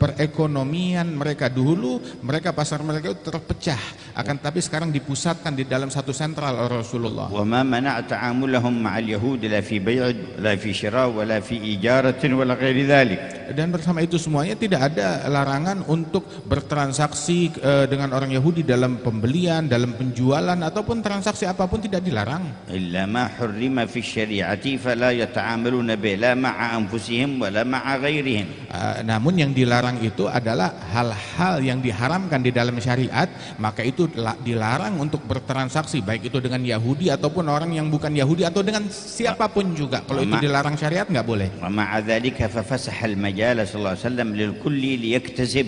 perekonomian mereka. Dulu mereka pasar mereka itu terpecah, akan tapi sekarang dipusatkan di dalam satu sentral oleh Rasulullah. وما منع تعاملهم مع اليهود لا في بيع ولا في شراء ولا في إجارة ولا غير ذلك. Dan bersama itu semuanya tidak ada larangan untuk bertransaksi dengan orang Yahudi dalam pembelian, dalam penjualan ataupun transaksi apapun tidak dilarang. إلا ما حرم في الشريعة فلا يتعاملون به لا مع أنفسهم ولا مع غيرهم. Namun yang dilarang itu adalah hal-hal yang diharamkan di dalam syariat, maka itu dilarang untuk bertransaksi baik itu dengan Yahudi ataupun orang yang bukan Yahudi atau dengan siapapun juga. Kalau itu dilarang syariat nggak boleh. ومع ذلك ففسح المجال صلى الله عليه وسلم للكل ليكتسب.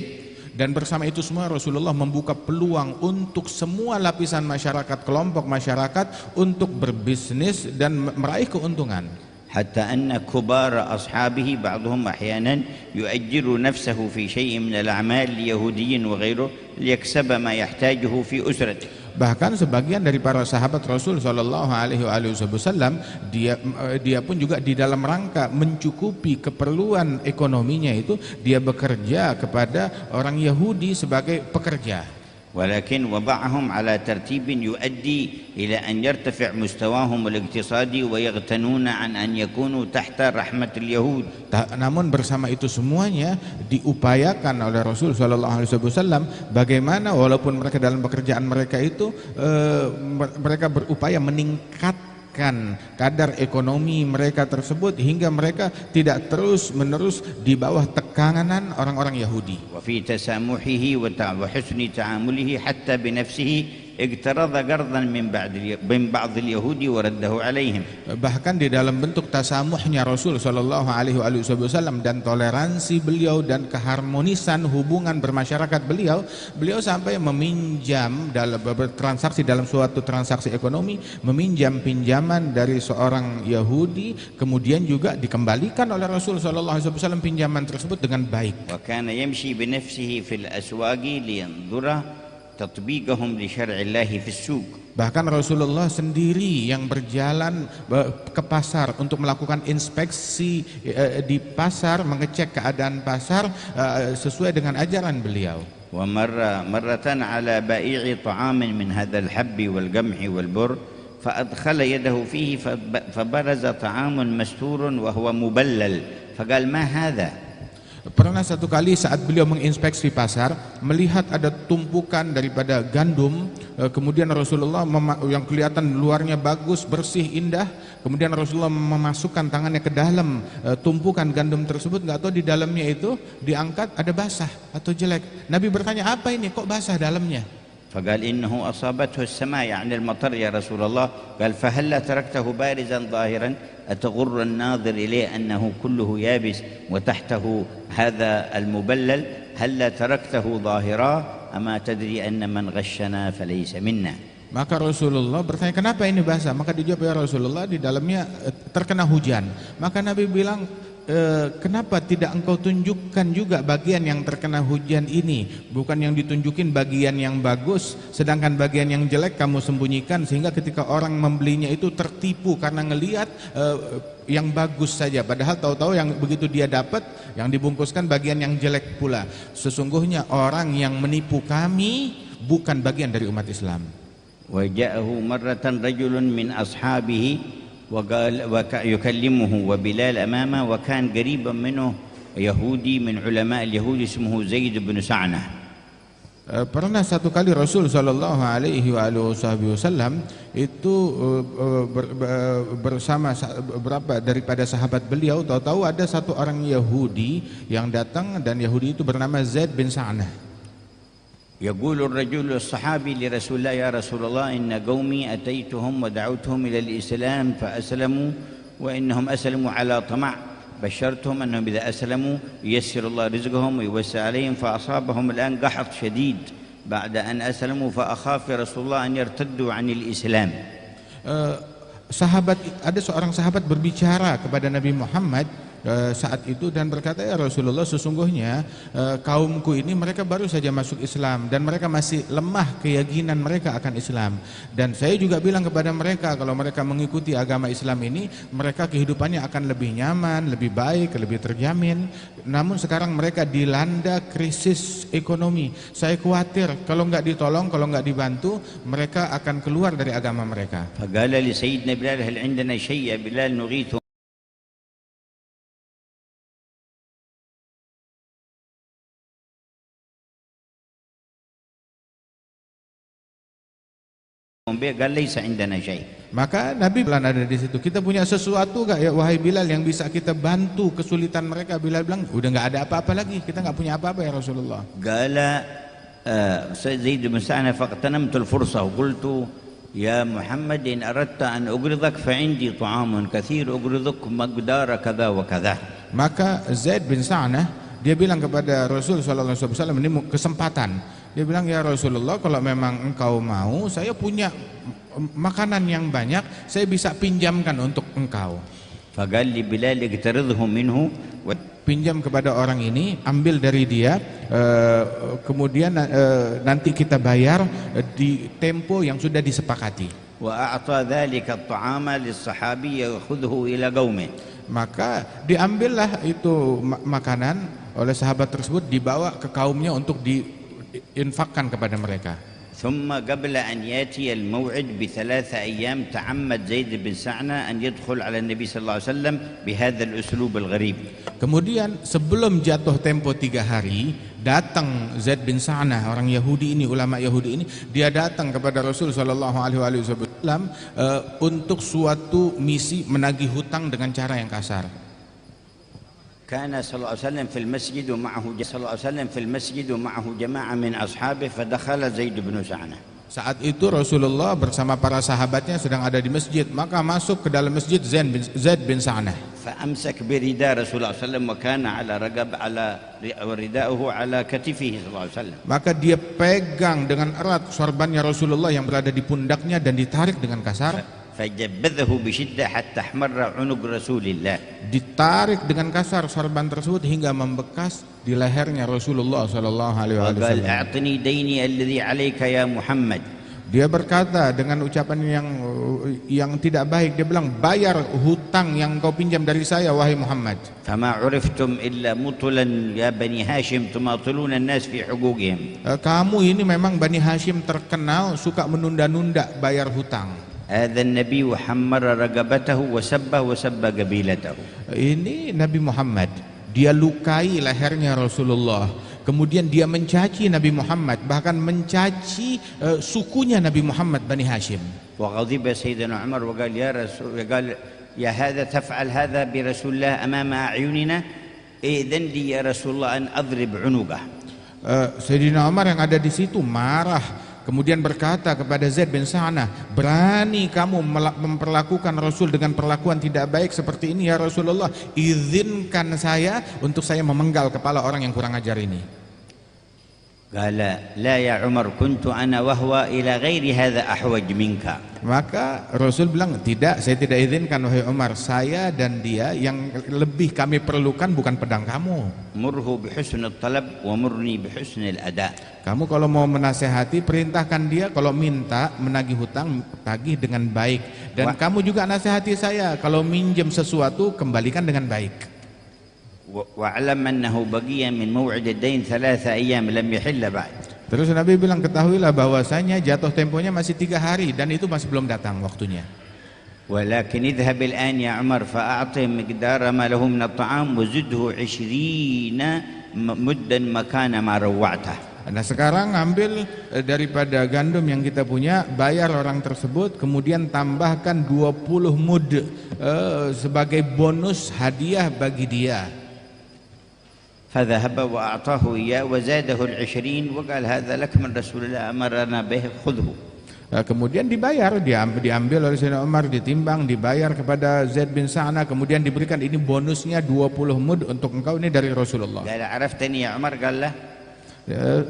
Dan bersama itu semua Rasulullah membuka peluang untuk semua lapisan masyarakat, kelompok masyarakat untuk berbisnis dan meraih keuntungan. حتى أن كبار أصحابه بعضهم أحيانا يؤجر نفسه في شيء من الأعمال ليهودي وغيره ليكسب ما يحتاجه في أسرته. Bahkan sebagian dari para sahabat Rasul Shallallahu Alaihi Wasallam dia pun juga di dalam rangka mencukupi keperluan ekonominya itu dia bekerja kepada orang Yahudi sebagai pekerja. ولكن وضعهم على ترتيب يؤدي إلى أن يرتفع مستواهم الاقتصادي ويغتنون عن أن يكونوا تحت رحمة اليهود. Namun bersama itu semuanya diupayakan oleh Rasul Shallallahu Alaihi Wasallam bagaimana walaupun mereka dalam pekerjaan mereka itu mereka berupaya meningkatkan kadar ekonomi mereka tersebut hingga mereka tidak terus-menerus di bawah tekanan orang-orang Yahudi. وفي تسامحه وحسن تعامله حتى بنفسه اقترض قرضا من بعض اليهود ورده عليهم. Bahkan di dalam bentuk tasamuhnya Rasul Shallallahu Alaihi Wasallam dan toleransi beliau dan keharmonisan hubungan bermasyarakat beliau sampai meminjam dalam bertransaksi dalam suatu transaksi ekonomi, meminjam pinjaman dari seorang Yahudi, kemudian juga dikembalikan oleh Rasul Shallallahu Alaihi Wasallam pinjaman tersebut dengan baik. وكان يمشي بنفسه في الأسواق لينظر tatbiqahum li syar'illahi fis suq. Bahkan Rasulullah sendiri yang berjalan ke pasar untuk melakukan inspeksi di pasar, mengecek keadaan pasar sesuai dengan ajaran beliau. Wa marratan ala bai'i ta'amin min hadzal habbi wal qamhi wal bur فأدخل يده فيه فبرز طعام مستور وهو مبلل فقال ما هذا. Pernah satu kali saat beliau menginspeksi pasar, melihat ada tumpukan daripada gandum, kemudian Rasulullah yang kelihatan luarnya bagus, bersih, indah, kemudian Rasulullah memasukkan tangannya ke dalam tumpukan gandum tersebut, nggak tahu di dalamnya itu diangkat ada basah atau jelek. Nabi bertanya, apa ini kok basah dalamnya? فقال إنه أصابته السماء يعني المطر يا رسول الله. قال فهلا تركته بارزا ظاهرا أتغر الناظر إليه أنه كله يابس وتحته هذا المبلل هلا تركته ظاهرا أما تدري أن من غشنا فليس منا. Maka Rasulullah bertanya, kenapa ini basah? Maka dijawab, ya Rasulullah, di dalamnya terkena hujan. Maka Nabi bilang, kenapa tidak engkau tunjukkan juga bagian yang terkena hujan ini? Bukan yang ditunjukin bagian yang bagus, sedangkan bagian yang jelek kamu sembunyikan, sehingga ketika orang membelinya itu tertipu karena ngelihat yang bagus saja, padahal tahu-tahu yang begitu dia dapat yang dibungkuskan bagian yang jelek pula. Sesungguhnya orang yang menipu kami bukan bagian dari umat Islam. وجاءه مرة رجل من أصحابه وقال يكلمه وبلال أمامه وكان قريبا منه يهودي من علماء اليهود اسمه زيد بن سعنة. Pernah satu kali Rasul Shallallahu Alaihi Wasallam itu bersama beberapa daripada sahabat beliau, tahu-tahu ada satu orang Yahudi yang datang, dan Yahudi itu bernama Zaid bin Sa'nah. يقول الرجل الصحابي لرسول الله يا رسول الله إن قومي أتيتهم ودعوتهم إلى الإسلام فأسلموا وإنهم أسلموا على طمع بشرتهم أنهم إذا أسلموا ييسر الله رزقهم ويوسع عليهم فأصابهم الآن قحط شديد بعد أن أسلموا فأخاف يا رسول الله أن يرتدوا عن الإسلام. Ada seorang sahabat berbicara kepada Nabi Muhammad, saat itu dan berkata, ya Rasulullah, sesungguhnya kaumku ini mereka baru saja masuk Islam dan mereka masih lemah keyakinan mereka akan Islam, dan saya juga bilang kepada mereka kalau mereka mengikuti agama Islam ini mereka kehidupannya akan lebih nyaman, lebih baik, lebih terjamin. Namun sekarang mereka dilanda krisis ekonomi. Saya khawatir kalau nggak ditolong, kalau nggak dibantu, mereka akan keluar dari agama mereka. فقال لسيدنا بلال هل عندنا شيء يا بلال نغيث به؟ قال ليس عندنا شيء. Maka Nabi bilang ada di situ, kita punya sesuatu gak ya wahai Bilal yang bisa kita bantu kesulitan mereka? Bilal bilang, udah nggak ada apa-apa lagi, kita nggak punya apa-apa ya Rasulullah. قال زيد بن سعنة فاغتنمت الفرصة وقلت يا محمد إن أردت أن أقرضك فعندي طعام كثير أقرضك مقدار كذا وكذا. Maka Zaid bin Sa'nah dia bilang kepada Rasul sallallahu alaihi wasallam, ini kesempatan. Dia bilang, ya Rasulullah, kalau memang engkau mau, saya punya makanan yang banyak, saya bisa pinjamkan untuk engkau. فقال لي بلال اقترضه منه. Pinjam kepada orang ini, ambil dari dia, kemudian nanti kita bayar di tempo yang sudah disepakati. وأعطى ذلك الطعام للصحابي يأخذه إلى قومه. Maka diambillah itu makanan oleh sahabat tersebut, dibawa ke kaumnya untuk diinfakkan kepada mereka. ثم قبل أن يأتي الموعد ب3 أيام تعمد زيد بن سعنة أن يدخل على النبي صلى الله عليه وسلم بهذا الأسلوب الغريب. Kemudian sebelum jatuh tempo 3 hari, datang Zaid bin Sa'nah, orang Yahudi ini, ulama Yahudi ini, dia datang kepada Rasul sallallahu alaihi wasallam untuk suatu misi menagih hutang dengan cara yang kasar. كان صلى الله عليه وسلم في المسجد ومعه جماعة من أصحابه فدخل زيد بن سعنة. Saat itu Rasulullah bersama para sahabatnya sedang ada di masjid, maka masuk ke dalam masjid Zaid bin Sa'nah. فأمسك برداء رسول الله صلى الله عليه وسلم وكان على رداءه على كتفه صلى الله عليه وسلم. Maka dia pegang dengan erat sorbannya Rasulullah yang berada di pundaknya dan ditarik dengan kasar. فجبذه بشدة حتى احمر عنق رسول الله. Ditarik dengan kasar sorban tersebut hingga membekas di lehernya Rasulullah sallallahu alaihi wasallam. وقال أعطني ديني الذي عليك يا محمد. Dia berkata dengan ucapan yang tidak baik, dia bilang, bayar hutang yang kau pinjam dari saya wahai Muhammad. فما عرفتم إلا مطلا يا بني هاشم تماطلون الناس في حقوقهم. Kamu ini memang Bani Hashim terkenal suka menunda-nunda bayar hutang. هذا النبي وحمر رقبته وسبه وسب قبيلته. Ini Nabi Muhammad, dia lukai lehernya Rasulullah, kemudian dia mencaci Nabi Muhammad, bahkan mencaci sukunya Nabi Muhammad Bani Hashim. وغضب سيدنا عمر وقال يا هذا تفعل هذا برسول الله أمام أعيننا إذن لي يا رسول الله أن أضرب عنقه. Sayyidina Umar yang ada di situ marah, kemudian berkata kepada Zaid bin Sa'nah, berani kamu memperlakukan Rasul dengan perlakuan tidak baik seperti ini ya Rasulullah, izinkan saya untuk saya memenggal kepala orang yang kurang ajar ini. قال لا يا عمر كنت أنا وهو إلى غير هذا أحوج منك. Maka Rasul bilang, tidak, saya tidak izinkan wahai Umar, saya dan dia yang lebih kami perlukan bukan pedang kamu. مره بحسن الطلب ومرني بحسن الأداء. Kamu kalau mau menasehati, perintahkan dia, kalau minta menagih hutang, tagih dengan baik. Dan kamu juga nasihati saya, kalau minjem sesuatu, kembalikan dengan baik. واعلم أنه بقي من موعد الدين 3 أيام لم يحل بعد. Terus Nabi bilang, ketahuilah bahwasanya jatuh temponya masih 3 hari dan itu masih belum datang waktunya. ولكن اذهب الآن يا عمر فأعطه مقدار ما له من الطعام وزده 20 مدا مكان ما روعته. Nah sekarang ambil daripada gandum yang kita punya, bayar orang tersebut, kemudian tambahkan 20 mud sebagai bonus hadiah bagi dia. فذهب وأعطاه إياه وزاده 20 وقال هذا لك من رسول الله أمرنا به خذه. Kemudian dibayar, diambil oleh Sayyidina Umar, ditimbang, dibayar kepada Zaid bin Sa'nah, kemudian diberikan ini bonusnya 20 mud untuk engkau, ini dari Rasulullah. قال عرفتني يا عمر؟ قال له.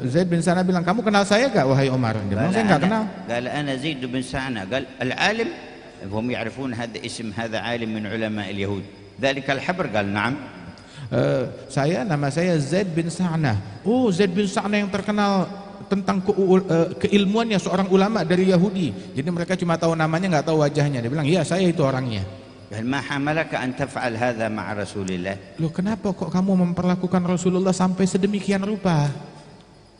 Zaid bin Sa'nah bilang, kamu kenal saya gak wahai Umar? Dia bilang, saya gak kenal. قال أنا زيد بن سعنة. قال العالم. هم يعرفون هذا اسم، هذا عالم من علماء اليهود. ذلك الحبر؟ قال نعم. Nama saya Zaid bin Sa'nah. Oh, Zaid bin Sa'nah yang terkenal tentang keilmuannya, seorang ulama dari Yahudi. Jadi mereka cuma tahu namanya, nggak tahu wajahnya. Dia bilang, iya saya itu orangnya. قال ما حملك أن تفعل هذا مع رسول الله؟ Loh, kenapa kok kamu memperlakukan Rasulullah sampai sedemikian rupa?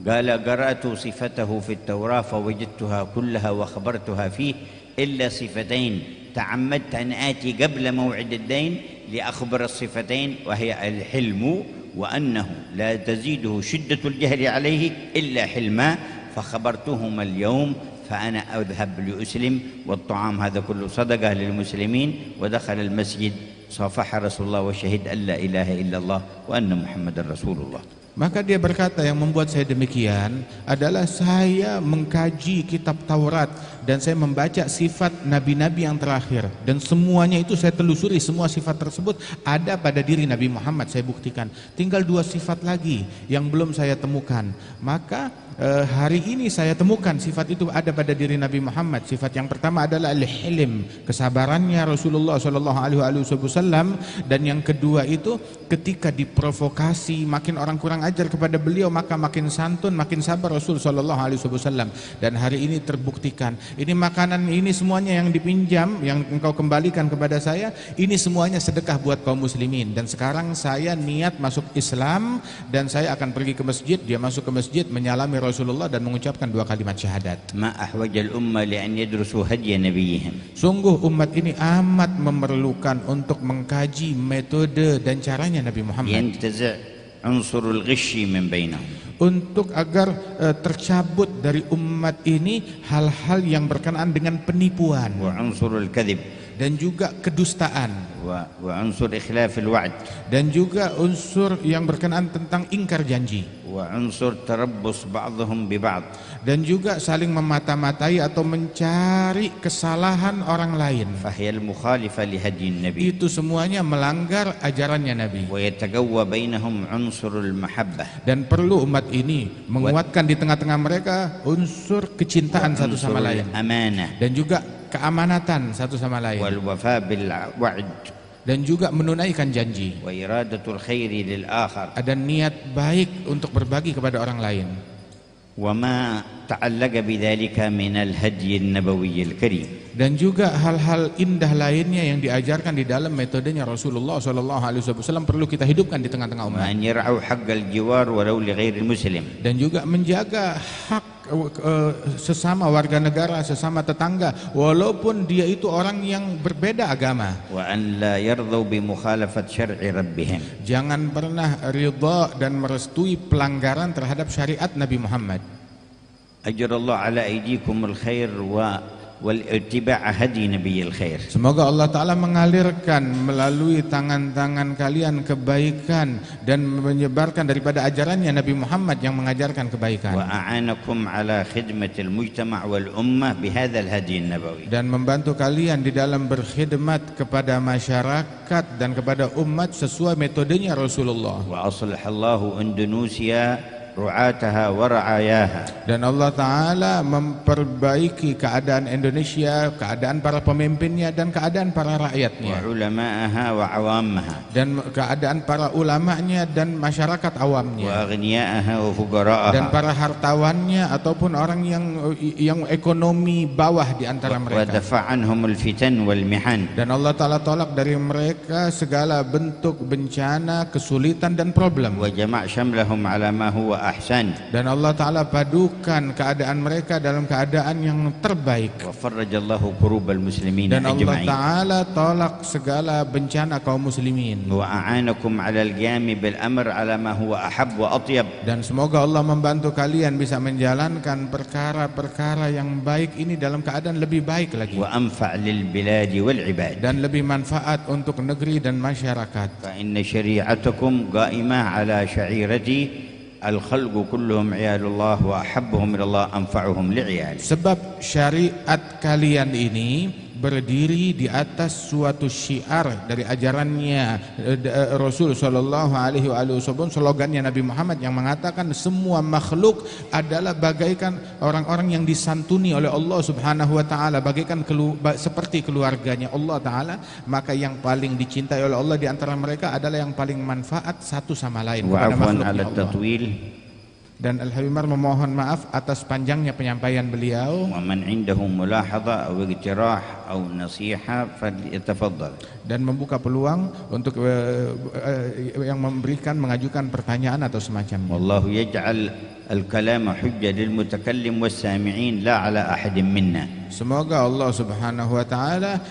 قال قرأت صفته في التوراة فوجدتها كلها وخبرتها فيه إلا صفتين تعمدت أن آتي قبل موعد الدين لأخبر الصفتين، وهي الحلم وأنه لا تزيده شدة الجهل عليه إلا حلما، فخبرتهما اليوم فأنا أذهب لأسلم، والطعام هذا كله صدقة للمسلمين. ودخل المسجد صافح رسول الله وشهد أن لا إله إلا الله وأن محمد رسول الله. Maka dia berkata, yang membuat saya demikian adalah saya mengkaji kitab Taurat dan saya membaca sifat nabi-nabi yang terakhir, dan semuanya itu saya telusuri, semua sifat tersebut ada pada diri Nabi Muhammad. Saya buktikan, tinggal 2 sifat lagi yang belum saya temukan. Maka hari ini saya temukan sifat itu ada pada diri Nabi Muhammad. Sifat yang pertama adalah al-hilm, kesabarannya Rasulullah SAW, dan yang kedua itu ketika diprovokasi, makin orang kurang ajar kepada beliau, maka makin santun, makin sabar Rasul SAW. Dan hari ini terbuktikan, ini makanan ini semuanya yang dipinjam, yang engkau kembalikan kepada saya, ini semuanya sedekah buat kaum muslimin. Dan sekarang saya niat masuk Islam dan saya akan pergi ke masjid. Dia masuk ke masjid, menyalami Rasulullah dan mengucapkan 2 kalimat syahadat. ما أحوج الأمة لأن يدرسوا هدي نبيهم. Sungguh umat ini amat memerlukan untuk mengkaji metode dan caranya Nabi Muhammad, ينتزع عنصر الغش من بينهم, untuk agar tercabut dari umat ini hal-hal yang berkenaan dengan penipuan وعنصر الكذب, dan juga kedustaan, وعنصر إخلاف الوعد, dan juga unsur yang berkenaan tentang ingkar janji, وعنصر تربص بعضهم ببعض, dan juga saling memata-matai atau mencari kesalahan orang lain. فهي المخالفة لهدي النبي. Itu semuanya melanggar ajarannya Nabi. ويتقوى بينهم عنصر المحبة, Dan perlu umat ini menguatkan di tengah-tengah mereka unsur kecintaan satu sama وعنصر lain, الأمانة, dan juga keamanatan satu sama lain, والوفاء بالوعد, dan juga menunaikan janji, وإرادة الخير للآخر. ada niat baik untuk berbagi kepada orang lain. وما تعلق بذلك من الهدي النبوي الكريم. Dan juga hal-hal indah lainnya yang diajarkan di dalam metodenya Rasulullah SAW perlu kita hidupkan di tengah-tengah umat. وأن يرعوا حق الجوار ولو لغير المسلم. Dan juga menjaga hak sesama warga negara, sesama tetangga, walaupun dia itu orang yang berbeda agama. وأن لا يرضوا بمخالفة شرع ربهم. Jangan pernah ridha dan merestui pelanggaran terhadap syariat Nabi Muhammad. أجر الله على أيديكم الخير والاتباع هدي نبي الخير. Semoga Allah Ta'ala mengalirkan melalui tangan-tangan kalian kebaikan dan menyebarkan daripada ajarannya Nabi Muhammad yang mengajarkan kebaikan, وأعانكم على خدمة المجتمع والأمة بهذا الهدي النبوي. dan membantu kalian di dalam berkhidmat kepada masyarakat dan kepada umat sesuai metodenya Rasulullah. وأصلح الله إندونيسيا ru'ataha wa ra'ayaha. Dan Allah Ta'ala memperbaiki keadaan Indonesia, keadaan para pemimpinnya dan keadaan para rakyatnya, wa ulama'aha wa awammaha, dan keadaan para ulamanya dan masyarakat awamnya, wa aghniya'aha wa fuqara'aha, dan para hartawannya ataupun orang yang ekonomi bawah di antara mereka. Wa dafa'anhumul fitan wal mihan. Dan Allah Ta'ala tolak dari mereka segala bentuk bencana, kesulitan dan problem. Wa jama' syamlahum ala ma huwa ahsan. Dan Allah Ta'ala padukan keadaan mereka dalam keadaan yang terbaik. Wa farrajallahu kurubal muslimin dan ajma'in. Allah Ta'ala tolak segala bencana kaum muslimin. Wa a'anakum ala al-qiyami bil amr ala ma huwa ahab wa atyab. Dan semoga Allah membantu kalian bisa menjalankan perkara-perkara yang baik ini dalam keadaan lebih baik lagi, wa anfa' lil biladi wal ibad, dan lebih manfaat untuk negeri dan masyarakat. Fa inna syari'atakum qa'imah ala sya'irati al-khalqu kulluhum 'iyalullah wa ahabbuhum ilallah anfa'uhum li'iyali. Sebab syariat kalian ini berdiri di atas suatu syiar dari ajarannya Rasul sallallahu alaihi wasallam, slogannya Nabi Muhammad yang mengatakan semua makhluk adalah bagaikan orang-orang yang disantuni oleh Allah Subhanahu wa taala, bagaikan seperti keluarganya Allah taala, maka yang paling dicintai oleh Allah di antara mereka adalah yang paling manfaat satu sama lain kepada makhluknya Allah. Dan Al-Habib Umar memohon maaf atas panjangnya penyampaian beliau. ومن عنده ملاحظة أو اقتراح أو نصيحة فليتفضل. Dan membuka peluang untuk yang mengajukan pertanyaan atau semacamnya. والله يجعل الكلام حجة للمتكلم والسامعين لا على أحد منا. Semoga Allah Subhanahu wa taala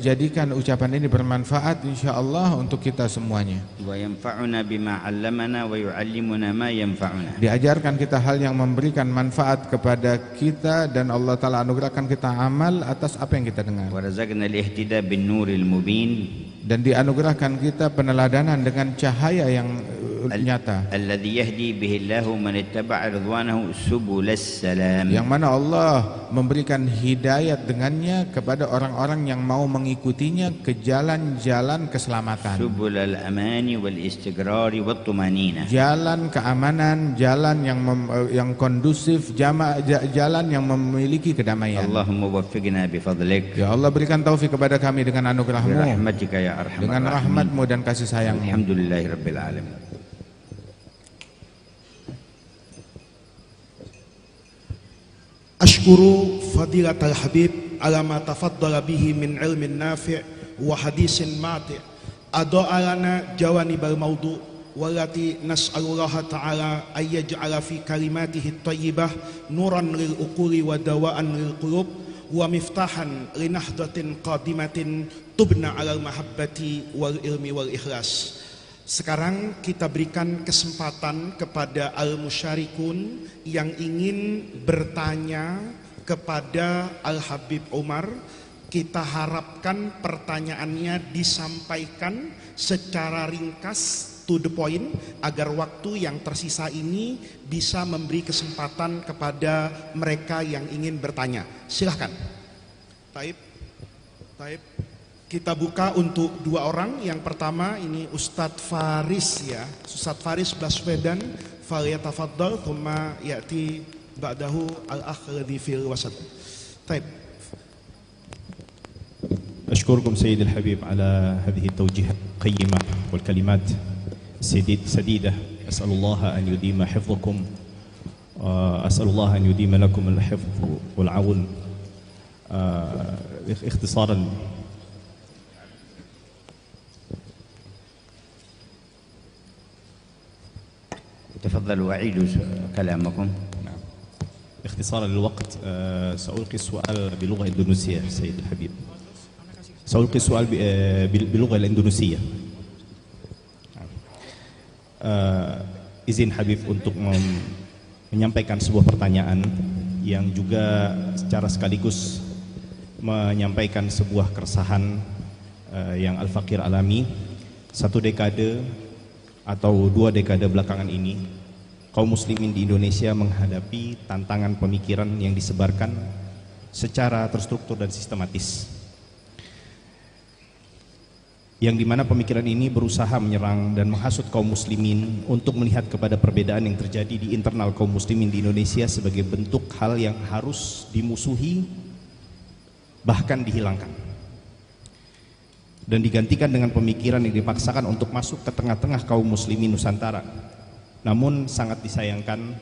jadikan ucapan ini bermanfaat insyaallah untuk kita semuanya. وينفعنا بما علمنا ويعلمنا ما ينفعنا. Diajarkan kita hal yang memberikan manfaat kepada kita dan Allah taala anugerahkan kita amal atas apa yang kita dengar. ورزقنا الاهتداء بالنور المبين. Dan dianugerahkan kita peneladanan dengan cahaya yang nyata. الذي يهدي به الله من اتبع رضوانه سبل السلام. Yang mana Allah memberikan hidayat dengannya kepada orang-orang yang mau mengikutinya ke jalan-jalan keselamatan. سبل الأمان والاستقرار والطمأنينة. Jalan keamanan, jalan yang kondusif, jalan yang memiliki kedamaian. Allahumma waffiqna bifadlik. Ya Allah, berikan taufik kepada kami dengan anugerah-Mu. Birahmatika ya arhamar dengan rahmat-Mu dan kasih sayang-Mu. Alhamdulillahirabbil alamin. Ashkuru fadilatal habib ala ma tafaddala bihi min ilmin nafi' wa hadisin mati' ada'a lana jawanibal mawdu' walati nas'alullaha ta'ala ayyaj'ala fi kalimatihi at-tayyibah nuran lil uquli wa dawa'an lil qulub wa miftahan li nahdatin qadimatin tubna 'alal mahabbati wal ilmi wal ikhlas. Sekarang kita berikan kesempatan kepada al-musyarikun yang ingin bertanya kepada Al-Habib Umar. Kita harapkan pertanyaannya disampaikan secara ringkas, to the point, agar waktu yang tersisa ini bisa memberi kesempatan kepada mereka yang ingin bertanya. Silahkan. Taib. Kita buka untuk dua orang. Yang pertama ini Ustadz Faris ya. Ustadz Faris Baswedan, falyatafaddal, thumma ya'ti ba'dahu al-akh alladhi fil wasat. Taib. أشكركم سيد الحبيب على هذه التوجيهات القيمة والكلمات السديدة. أسأل الله أن يديم حفظكم، أسأل الله أن يديم لكم الحفظ والعون. اختصارا تفضلوا أعيدوا كلامكم. اختصارا للوقت سألقي السؤال بلغة إندونيسية سيد الحبيب. سألقي السؤال باللغة الإندونيسية. Izin Habib untuk menyampaikan sebuah pertanyaan yang juga secara sekaligus menyampaikan sebuah keresahan yang Al-Fakir alami. 1 dekade atau 2 dekade belakangan ini, kaum muslimin di Indonesia menghadapi tantangan pemikiran yang disebarkan secara terstruktur dan sistematis, yang dimana pemikiran ini berusaha menyerang dan menghasut kaum muslimin untuk melihat kepada perbedaan yang terjadi di internal kaum muslimin di Indonesia sebagai bentuk hal yang harus dimusuhi, bahkan dihilangkan, dan digantikan dengan pemikiran yang dipaksakan untuk masuk ke tengah-tengah kaum muslimin Nusantara. Namun sangat disayangkan,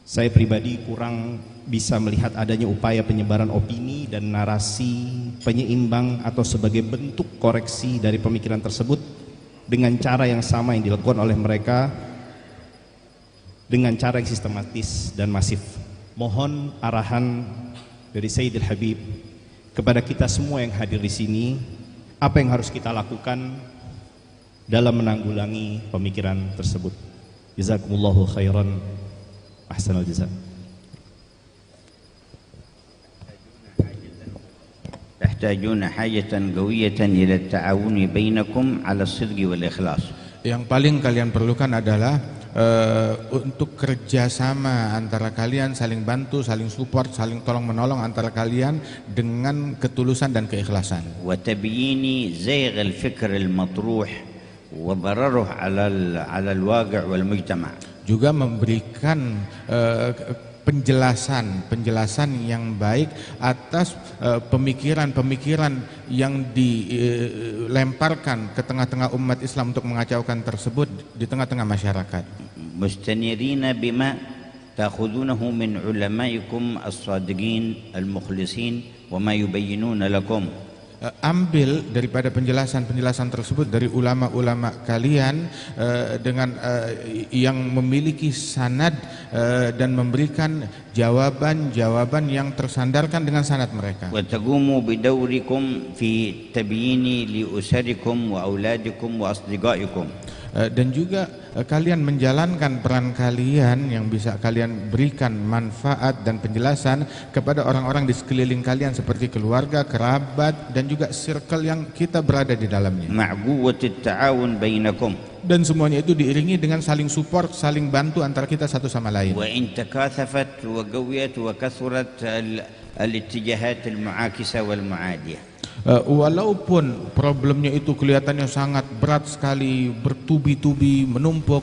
saya pribadi kurang bisa melihat adanya upaya penyebaran opini dan narasi penyeimbang atau sebagai bentuk koreksi dari pemikiran tersebut dengan cara yang sama yang dilakukan oleh mereka dengan cara yang sistematis dan masif. Mohon arahan dari Sayyidil Habib kepada kita semua yang hadir di sini, apa yang harus kita lakukan dalam menanggulangi pemikiran tersebut. Jazakumullahu khairan, ahsanal jazaa. تحتاجون حاجة قوية إلى التعاون بينكم على الصدق والإخلاص. Yang paling kalian perlukan adalah untuk kerjasama antara kalian, saling bantu, saling support, saling tolong menolong antara kalian dengan ketulusan dan keikhlasan. وتبيين زيغ الفكر المطروح وضرره على الواقع والمجتمع. Juga memberikan penjelasan yang baik atas pemikiran-pemikiran yang dilemparkan ke tengah-tengah umat Islam untuk mengacaukan tersebut di tengah-tengah masyarakat. مستنيرين بما تأخذونه من علمائكم الصادقين المخلصين وما يبينون لكم. Ambil daripada penjelasan-penjelasan tersebut dari ulama-ulama kalian dengan yang memiliki sanad dan memberikan jawaban-jawaban yang tersandarkan dengan sanad mereka. وتقوموا بدوركم في تبيين لأسركم وأولادكم وأصدقائكم. Dan juga kalian menjalankan peran kalian yang bisa kalian berikan manfaat dan penjelasan kepada orang-orang di sekeliling kalian seperti keluarga, kerabat, dan juga circle yang kita berada di dalamnya. مع قوة التعاون بينكم. Dan semuanya itu diiringi dengan saling support, saling bantu antara kita satu sama lain. وإن تكاثفت وقويت وكثرت الاتجاهات المعاكسة والمعادية. Walaupun problemnya itu kelihatannya sangat berat sekali, bertubi-tubi, menumpuk,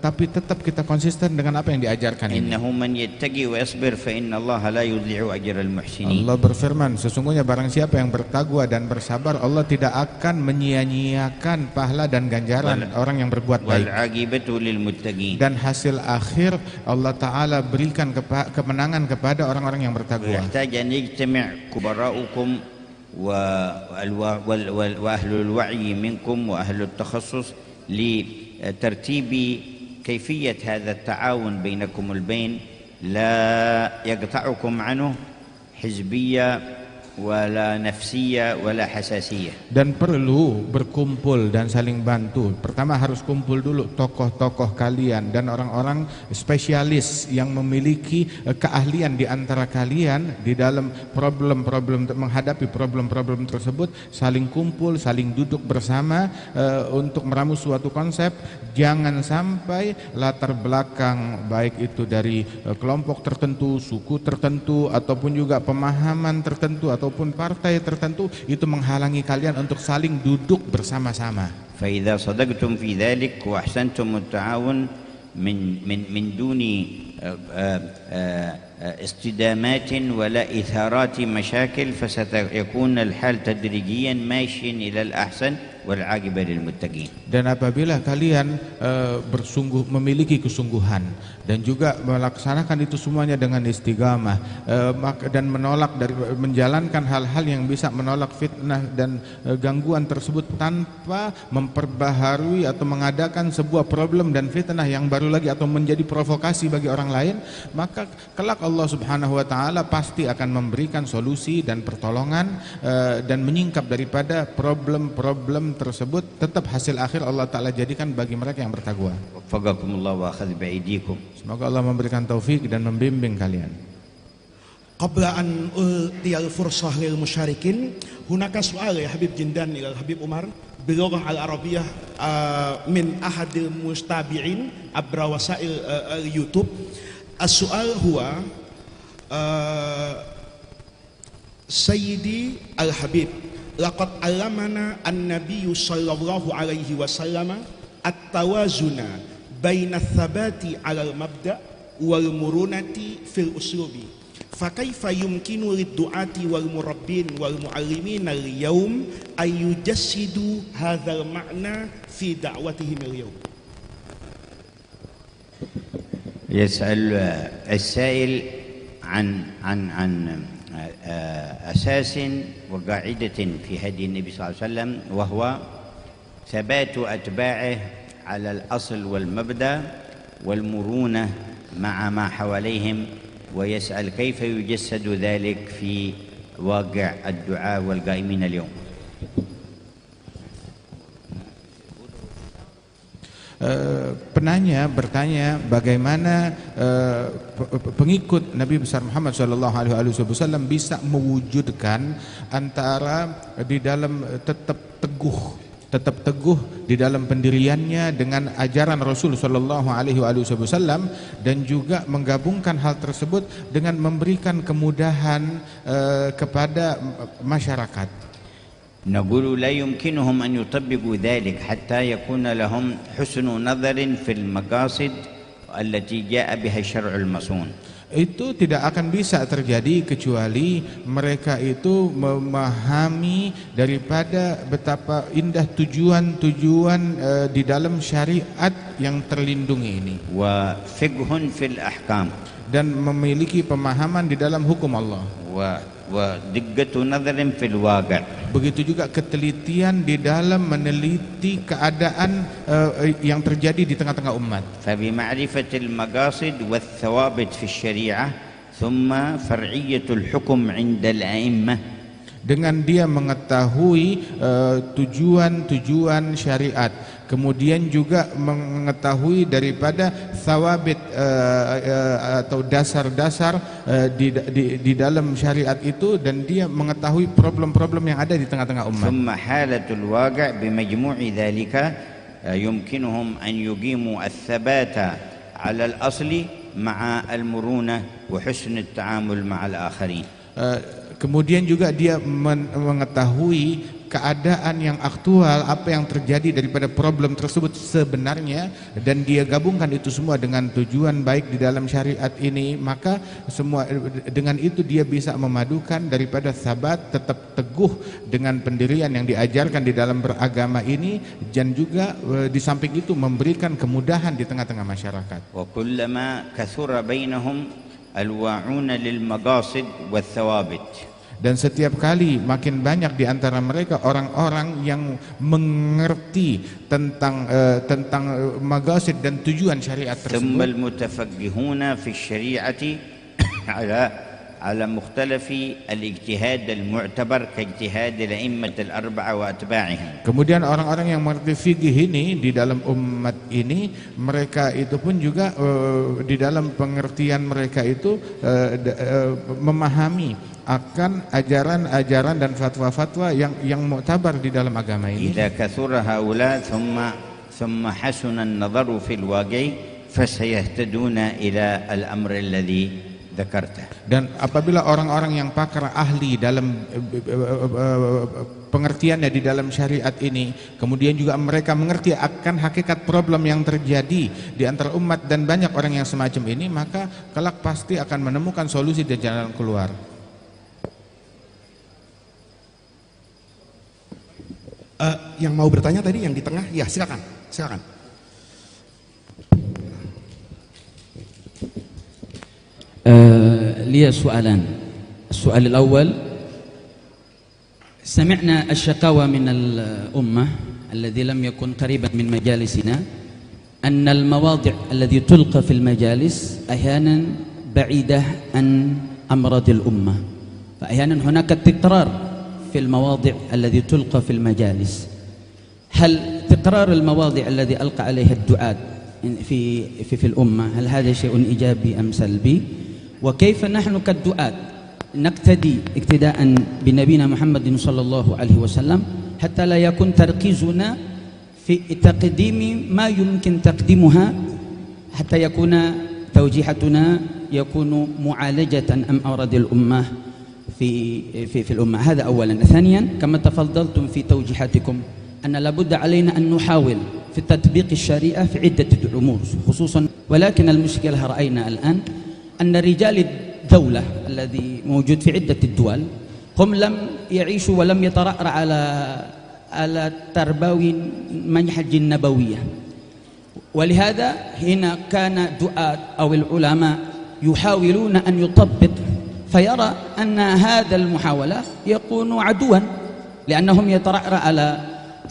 tapi tetap kita konsisten dengan apa yang diajarkan ini. إنه من يتقي ويصبر فإن الله لا يضيع أجر المحسنين. Allah berfirman, sesungguhnya barang siapa yang bertakwa dan bersabar, Allah tidak akan menyia-nyiakan pahala dan ganjaran orang yang berbuat baik. والعاقبة للمتقين. Dan hasil akhir Allah Ta'ala berikan kemenangan kepada orang-orang yang bertakwa. ويحتاج أن يجتمع كبراؤكم وأهل الوعي منكم وأهل التخصص لترتيب كيفية هذا التعاون بينكم البين لا يقطعكم عنه حزبية ولا نفسية ولا حساسية. Dan perlu berkumpul dan saling bantu. Pertama harus kumpul dulu tokoh-tokoh kalian dan orang-orang spesialis yang memiliki keahlian di antara kalian di dalam menghadapi problem-problem tersebut. Saling kumpul, saling duduk bersama untuk meramu suatu konsep. Jangan sampai latar belakang baik itu dari kelompok tertentu, suku tertentu, ataupun juga pemahaman tertentu ataupun partai tertentu itu menghalangi kalian untuk saling duduk bersama-sama. فإذا صدقتم في ذلك وأحسنتم التعاون من دون استدامات ولا إثارات مشاكل فسيكون الحال تدريجيا ماشي إلى الأحسن والعاقبة للمتقين. Dan apabila kalian memiliki kesungguhan dan juga melaksanakan itu semuanya dengan istiqamah dan menjalankan hal-hal yang bisa menolak fitnah dan gangguan tersebut tanpa memperbaharui atau mengadakan sebuah problem dan fitnah yang baru lagi atau menjadi provokasi bagi orang lain, maka kelak Allah Subhanahu wa taala pasti akan memberikan solusi dan pertolongan dan menyingkap daripada problem-problem tersebut. Tetap hasil akhir Allah taala jadikan bagi mereka yang bertakwa. Waffaqakumullah wa akhadh bi'aidikum. Semoga Allah memberikan taufik dan membimbing kalian. Qabla an ultiyal fursah lil musyarikin, hunaka su'al ya Habib Jindan ila Habib Umar bilughah al-arabiyyah min ahadil mustabi'in abra wasail YouTube. As-su'al huwa Sayyidi al-Habib, laqad alamana an-nabiyyu sallallahu alaihi wasallam at-tawazuna baina ats-tsabati 'alal mabda' wal murunati fil uslubi. Fa kaifa yumkinu lid-du'ati wal murabbin wal mu'allimin al-yawm ay yujassidu hadzal ma'na fi da'watihim al-yawm? يسأل السائل عن أساس وقاعدة في هدي النبي صلى الله عليه وسلم، وهو ثبات أتباعه على الأصل والمبدأ والمرونة مع ما حواليهم، ويسأل كيف يجسد ذلك في واقع الدعاء والقائمين اليوم. Penanya bertanya bagaimana pengikut Nabi besar Muhammad SAW bisa mewujudkan antara di dalam tetap teguh tetap teguh di dalam pendiriannya dengan ajaran Rasul sallallahu alaihi wasallam, dan juga menggabungkan hal tersebut dengan memberikan kemudahan kepada masyarakat. نقول لا يمكنهم أن يطبقوا ذلك حتى يكون لهم حسن نظر في المقاصد التي جاء بها الشرع المصون. Itu tidak akan bisa terjadi kecuali mereka itu memahami daripada betapa indah tujuan-tujuan di dalam syariat yang terlindungi ini, وفقه في الأحكام, dan memiliki pemahaman di dalam hukum Allah, ودقة نظر في الواقع. begitu juga ketelitian di dalam meneliti keadaan yang terjadi di tengah-tengah umat. فبمعرفة المقاصد والثوابت في الشريعة ثم فرعية الحكم عند الأئمة. Dengan dia mengetahui tujuan-tujuan syariat, kemudian juga mengetahui daripada thawabit atau dasar-dasar di dalam syariat itu, dan dia mengetahui problem-problem yang ada di tengah-tengah umat. ثم حالة الواقع بمجموع ذلك يمكنهم أن يقيموا الثبات على الأصل مع المرونة وحسن التعامل مع الآخرين. Kemudian juga dia mengetahui keadaan yang aktual, apa yang terjadi daripada problem tersebut sebenarnya, dan dia gabungkan itu semua dengan tujuan baik di dalam syariat ini. Maka semua dengan itu dia bisa memadukan daripada sabat, tetap teguh dengan pendirian yang diajarkan di dalam beragama ini, dan juga di samping itu memberikan kemudahan di tengah-tengah masyarakat. وكلما كثر بينهم الواعون للمقاصد والثوابت. Dan setiap kali makin banyak di antara mereka orang-orang yang mengerti tentang maqasid dan tujuan syariat ثم tersebut. المتفقهون في الشريعة على مختلف الاجتهاد المعتبر كاجتهاد الأئمة الأربعة وأتباعهم. Kemudian orang-orang yang mengerti fikih ini di dalam umat ini, mereka itu pun juga di dalam pengertian mereka itu memahami akan ajaran-ajaran dan fatwa-fatwa yang muktabar di dalam agama ini. إذا كثر هؤلاء ثم حسن النظر في الواقع فسيهتدون إلى الأمر الذي ذكرته. Dan apabila orang-orang yang pakar ahli dalam pengertiannya di dalam syariat ini, kemudian juga mereka mengerti akan hakikat problem yang terjadi di antara umat dan banyak orang yang semacam ini, maka kelak pasti akan menemukan solusi dan jalan keluar. Yang mau bertanya tadi yang di tengah, ya silakan. لي سؤالان. السؤال الأول: سمعنا الشكاوى من الأمة الذي لم يكن قريبا من مجالسنا أن المواضع التي تلقى في المجالس أحيانا بعيدة عن أمراض الأمة، فأحيانا هناك تكرار في المواضع التي تلقى في المجالس. هل تكرار المواضع الذي ألقى عليها الدعاة في الأمة هل هذا شيء إيجابي أم سلبي؟ وكيف نحن كالدعاة نقتدي اقتداء بنبينا محمد صلى الله عليه وسلم حتى لا يكون تركيزنا في تقديم ما يمكن تقديمها، حتى يكون توجيهاتنا يكون معالجة أمراض الأمة في الأمة. هذا أولا. ثانيا، كما تفضلتم في توجيهاتكم أن لابد علينا أن نحاول في تطبيق الشريعة في عدة أمور خصوصا، ولكن المشكلة رأينا الآن أن رجال الدولة الذي موجود في عدة الدول هم لم يعيشوا ولم يترأروا على تربوي منهج النبوية، ولهذا هنا كان دعاة أو العلماء يحاولون أن يطبق، فيرى أن هذا المحاولة يكون عدوا لأنهم يترأروا على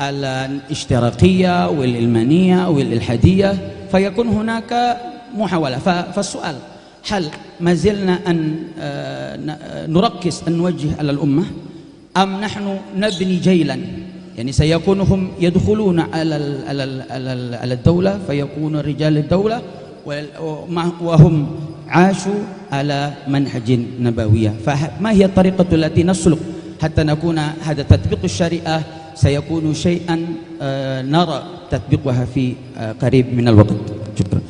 الاشتراكية والعلمانية والإلحادية، فيكون هناك محاولة. فالسؤال: هل ما زلنا أن نركز أن نوجه على الأمة أم نحن نبني جيلا؟ يعني سيكون هم يدخلون على الدولة فيكون رجال الدولة وهم عاشوا على منهج نبوية. فما هي الطريقة التي نسلك حتى نكون هذا تطبيق الشريعة سيكون شيئا نرى تطبيقها في قريب من الوقت. شكرا.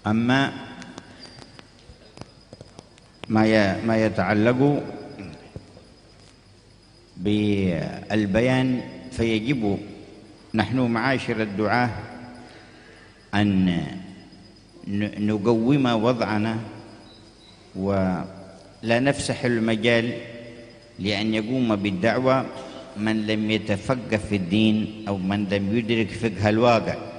أما ما يتعلق بالبيان فيجب نحن معاشر الدعاة أن نقوم وضعنا ولا نفسح المجال لأن يقوم بالدعوة من لم يتفقه في الدين أو من لم يدرك فقه الواقع.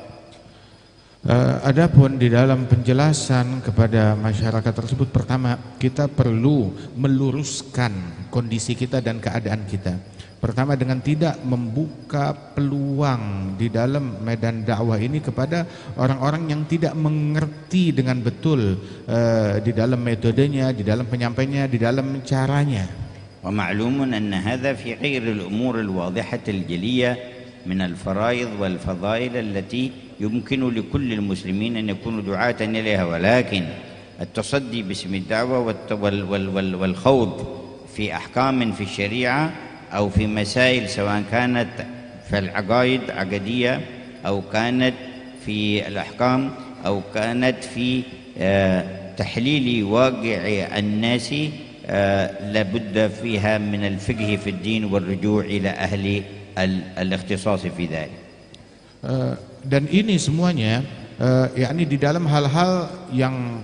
Adapun di dalam penjelasan kepada masyarakat tersebut, pertama kita perlu meluruskan kondisi kita dan keadaan kita. Pertama, dengan tidak membuka peluang di dalam medan dakwah ini kepada orang-orang yang tidak mengerti dengan betul di dalam metodenya, di dalam penyampaiannya, di dalam caranya. ومعلوم أن هذا في غير الأمور الواضحة الجلية من الفرائض والفضائل التي يمكن لكل المسلمين أن يكونوا دعاة إليها، ولكن التصدي باسم الدعوة والخوض في أحكام في الشريعة أو في مسائل سواء كانت في العقائد عقدية أو كانت في الأحكام أو كانت في تحليل واقع الناس لابد فيها من الفقه في الدين والرجوع إلى أهل الاختصاص في ذلك. Dan ini semuanya yakni di dalam hal-hal yang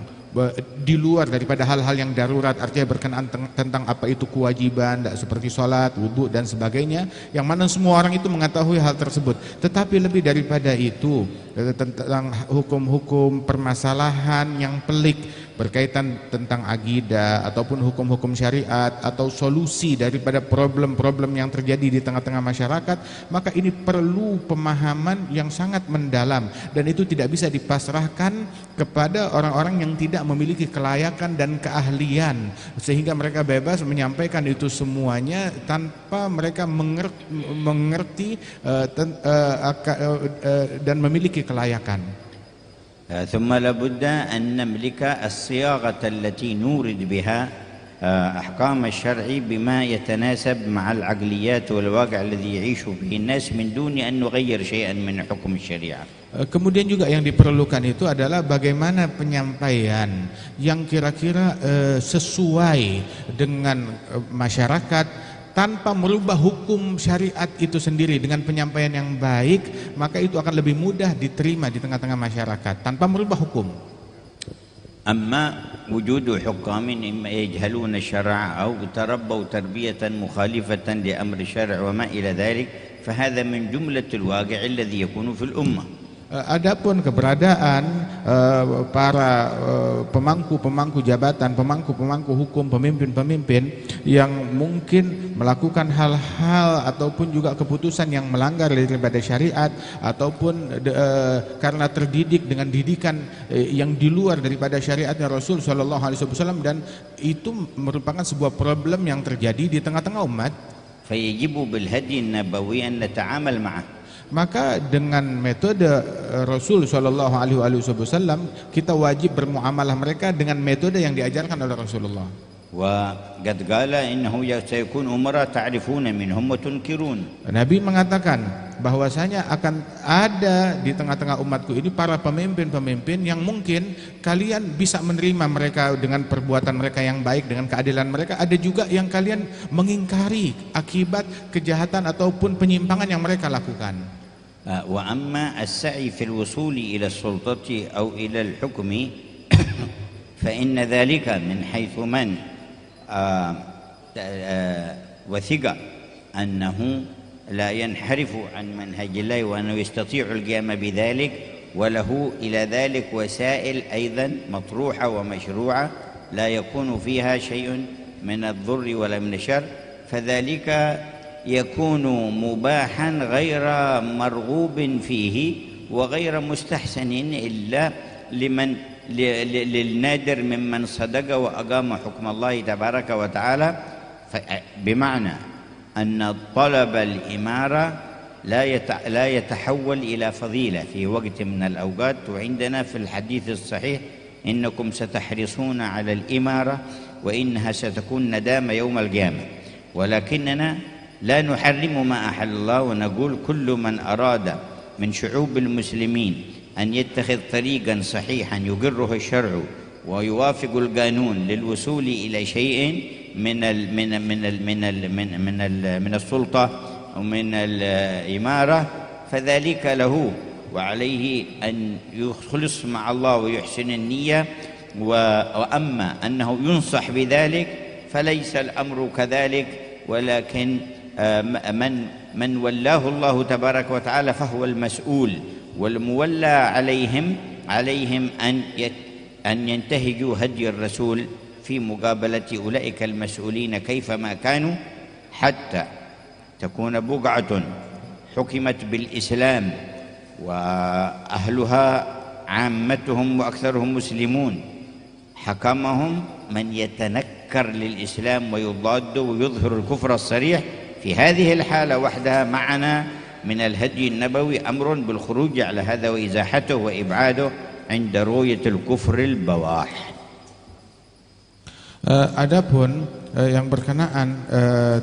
di luar daripada hal-hal yang darurat, artinya berkenaan tentang apa itu kewajiban seperti sholat, wudhu dan sebagainya, yang mana semua orang itu mengetahui hal tersebut. Tetapi lebih daripada itu tentang hukum-hukum permasalahan yang pelik berkaitan tentang akidah ataupun hukum-hukum syariat atau solusi daripada problem-problem yang terjadi di tengah-tengah masyarakat, maka ini perlu pemahaman yang sangat mendalam dan itu tidak bisa dipasrahkan kepada orang-orang yang tidak memiliki kelayakan dan keahlian sehingga mereka bebas menyampaikan itu semuanya tanpa mereka mengerti dan memiliki kelayakan. ثم لابد أن نملك الصياغة التي نورد بها أحكام الشرع بما يتناسب مع العقليات والواقع الذي يعيش به الناس من دون أن نغير شيئا من حكم الشريعة. Kemudian juga yang diperlukan itu adalah bagaimana penyampaian yang kira-kira sesuai dengan masyarakat tanpa merubah hukum syariat itu sendiri. Dengan penyampaian yang baik, maka itu akan lebih mudah diterima di tengah-tengah masyarakat tanpa merubah hukum. أما وجود حكام إما يجهلون الشرع أو تربوا تربية مخالفة لأمر الشرع وما إلى ذلك فهذا من جملة الواقع الذي يكون في الأمة. Adapun keberadaan para pemangku-pemangku jabatan, pemangku-pemangku hukum, pemimpin-pemimpin yang mungkin melakukan hal-hal ataupun juga keputusan yang melanggar daripada syariat ataupun karena terdidik dengan didikan yang di luar daripada syariatnya Rasul Shallallahu Alaihi Wasallam, dan itu merupakan sebuah problem yang terjadi di tengah-tengah umat. فيجب بالهدي النبوي أن نتعامل معه. Maka dengan metode Rasul Shallallahu Alaihi Wasallam kita wajib bermuamalah mereka dengan metode yang diajarkan oleh Rasulullah. وقد قال إنه سيكون أمراء تعرفون منهم وتنكرون. Nabi mengatakan bahwasanya akan ada di tengah-tengah umatku ini para pemimpin-pemimpin yang mungkin kalian bisa menerima mereka dengan perbuatan mereka yang baik, dengan keadilan mereka. Ada juga yang kalian mengingkari akibat kejahatan ataupun penyimpangan yang mereka lakukan. وأما السعي في الوصول إلى السلطة أو إلى الحكم فإن ذلك من حيث من وثق أنه لا ينحرف عن منهج الله وأنه يستطيع القيام بذلك وله إلى ذلك وسائل أيضا مطروحة ومشروعة لا يكون فيها شيء من الضر ولا من الشر، فذلك يكون مباحا غير مرغوب فيه وغير مستحسن إلا للنادر ممن صدق وأقام حكم الله تبارك وتعالى. بمعنى أن طلب الإمارة لا يتحول إلى فضيلة في وقت من الأوقات. وعندنا في الحديث الصحيح إنكم ستحرصون على الإمارة وإنها ستكون ندامة يوم القيامة، ولكننا لا نحرم ما أحل الله، ونقول كل من أراد من شعوب المسلمين أن يتخذ طريقا صحيحا يقره الشرع ويوافق القانون للوصول إلى شيء من السلطة ومن الإمارة فذلك له، وعليه أن يخلص مع الله ويحسن النية. وأما أنه ينصح بذلك فليس الأمر كذلك، ولكن من ولاه الله تبارك وتعالى فهو المسؤول، والمولى عليهم أن ينتهجوا هدي الرسول في مقابلة أولئك المسؤولين كيفما كانوا، حتى تكون بقعة حكمت بالإسلام وأهلها عامتهم وأكثرهم مسلمون، حكمهم من يتنكر للإسلام ويضاد ويظهر الكفر الصريح. في هذه الحالة وحدها معنا من الهدي النبوي أمر بالخروج على هذا وإزاحته وإبعاده عند رؤية الكفر البواح. Adapun yang berkenaan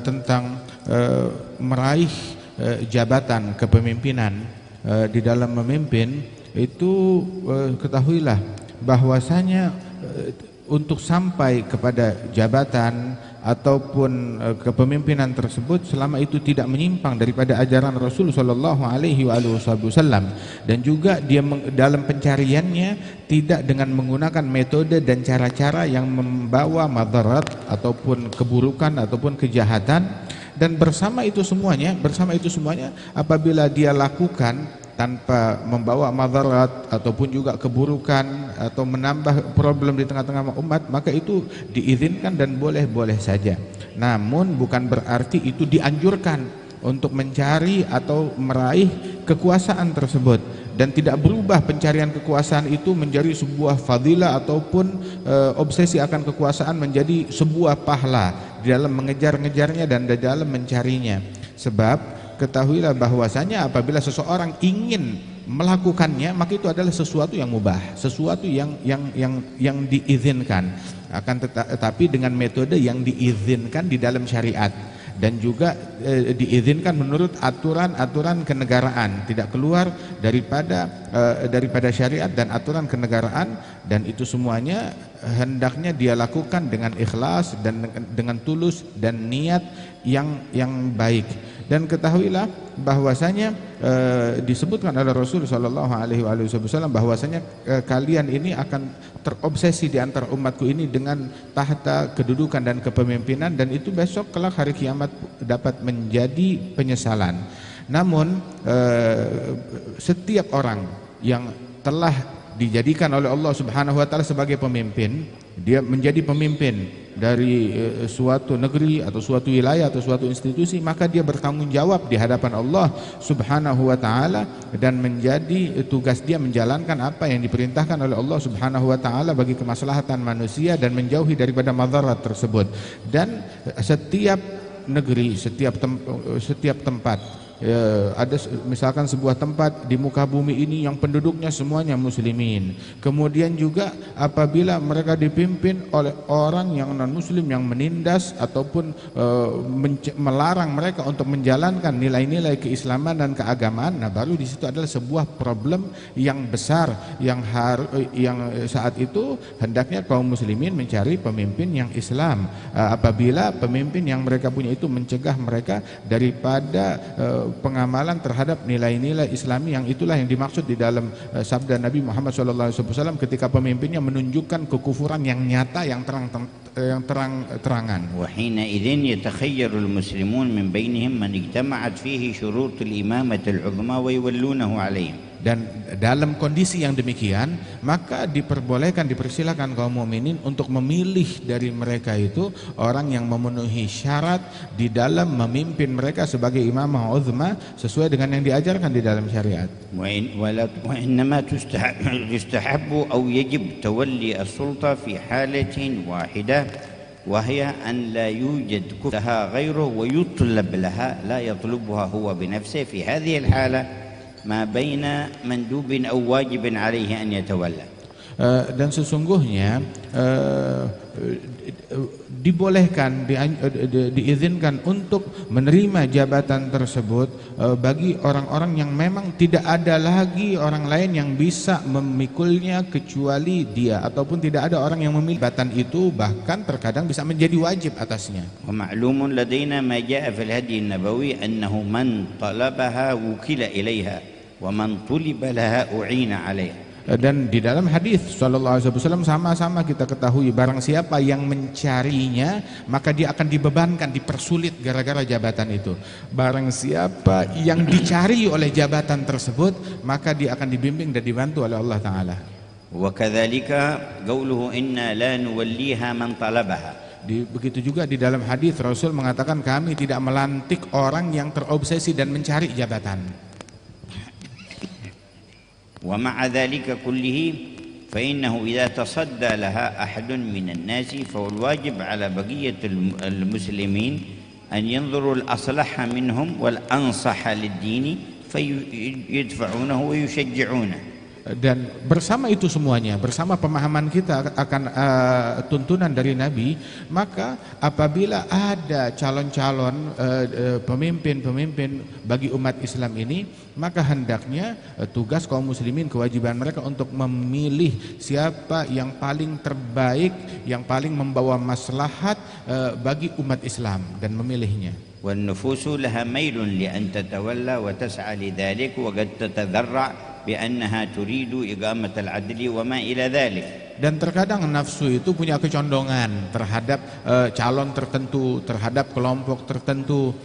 tentang meraih jabatan kepemimpinan di dalam memimpin itu, ketahuilah bahwasanya untuk sampai kepada jabatan ataupun kepemimpinan tersebut selama itu tidak menyimpang daripada ajaran Rasul sallallahu alaihi wasallam, dan juga dia dalam pencariannya tidak dengan menggunakan metode dan cara-cara yang membawa madarat ataupun keburukan ataupun kejahatan. Dan bersama itu semuanya apabila dia lakukan tanpa membawa madarat ataupun juga keburukan atau menambah problem di tengah-tengah umat, maka itu diizinkan dan boleh-boleh saja. Namun bukan berarti itu dianjurkan untuk mencari atau meraih kekuasaan tersebut, dan tidak berubah pencarian kekuasaan itu menjadi sebuah fadilah ataupun obsesi akan kekuasaan menjadi sebuah pahala di dalam mengejar-ngejarnya dan di dalam mencarinya. Sebab ketahuilah bahwasanya apabila seseorang ingin melakukannya, maka itu adalah sesuatu yang mubah, sesuatu yang diizinkan, akan tetapi dengan metode yang diizinkan di dalam syariat, dan juga diizinkan menurut aturan-aturan kenegaraan, tidak keluar daripada syariat dan aturan kenegaraan. Dan itu semuanya hendaknya dia lakukan dengan ikhlas dan dengan tulus dan niat yang baik. Dan ketahuilah bahwasanya disebutkan oleh Rasul sallallahu alaihi wasallam bahwasanya kalian ini akan terobsesi di antara umatku ini dengan tahta kedudukan dan kepemimpinan, dan itu besok kelak hari kiamat dapat menjadi penyesalan. Namun setiap orang yang telah dijadikan oleh Allah Subhanahu wa taala sebagai pemimpin, dia menjadi pemimpin dari suatu negeri atau suatu wilayah atau suatu institusi, maka dia bertanggung jawab di hadapan Allah Subhanahu wa taala, dan menjadi tugas dia menjalankan apa yang diperintahkan oleh Allah Subhanahu wa taala bagi kemaslahatan manusia dan menjauhi daripada madarat tersebut. Dan setiap negeri, setiap tempat, ada misalkan sebuah tempat di muka bumi ini yang penduduknya semuanya muslimin, kemudian juga apabila mereka dipimpin oleh orang yang non muslim yang menindas ataupun melarang mereka untuk menjalankan nilai-nilai keislaman dan keagamaan, nah baru di situ adalah sebuah problem yang besar yang saat itu hendaknya kaum muslimin mencari pemimpin yang Islam. Apabila pemimpin yang mereka punya itu mencegah mereka daripada pengamalan terhadap nilai-nilai Islami, yang itulah yang dimaksud di dalam sabda Nabi Muhammad SAW ketika pemimpinnya menunjukkan kekufuran yang nyata, yang terang-terangan. Wa hina idzin yatakhayyarul muslimun min bainihim man ijtama'at fihi syurutul imamatil 'uzma wa yuwallunahu 'alaihim. Dan dalam kondisi yang demikian, maka dipersilakan kaum mukminin untuk memilih dari mereka itu orang yang memenuhi syarat di dalam memimpin mereka sebagai imamah uzma sesuai dengan yang diajarkan di dalam syariat. Wa innama tustahabbu aw yajib tawalli as-sulta fi halatin wahidah وهي أن لا يوجد كفها غيره ويطلب لها لا يطلبها هو بنفسه. في هذه الحالة ما بين مندوب أو واجب عليه أن يتولى. Dan sesungguhnya dibolehkan, diizinkan untuk menerima jabatan tersebut bagi orang-orang yang memang tidak ada lagi orang lain yang bisa memikulnya kecuali dia, ataupun tidak ada orang yang memiliki jabatan itu, bahkan terkadang bisa menjadi wajib atasnya. ومعلوم لدينا ما جاء في الهدي النبوي أنه من طلبها وكل إليها ومن طلب لها أعين عليها. Dan di dalam hadis sallallahu alaihi wasallam sama-sama kita ketahui, barang siapa yang mencarinya maka dia akan dibebankan, dipersulit gara-gara jabatan itu. Barang siapa yang dicari oleh jabatan tersebut maka dia akan dibimbing dan dibantu oleh Allah Ta'ala. وكذلك قوله إنا لا نوليها من طلبها. Begitu juga di dalam hadis Rasul mengatakan kami tidak melantik orang yang terobsesi dan mencari jabatan. ومع ذلك كله فإنه إذا تصدى لها أحد من الناس فهو الواجب على بقية المسلمين أن ينظروا الأصلح منهم والأنصح للدين فيدفعونه ويشجعونه. Dan bersama itu semuanya, bersama pemahaman kita akan tuntunan dari Nabi, maka apabila ada calon-calon pemimpin-pemimpin bagi umat Islam ini, maka hendaknya tugas kaum muslimin, kewajiban mereka untuk memilih siapa yang paling terbaik, yang paling membawa maslahat bagi umat Islam dan memilihnya. والنفوس لها ميل لأن تتولى وتسعى لذلك وقد تتذرع بأنها تريد إقامة العدل وما إلى ذلك. Dan terkadang nafsu itu punya kecondongan terhadap calon tertentu, terhadap kelompok tertentu,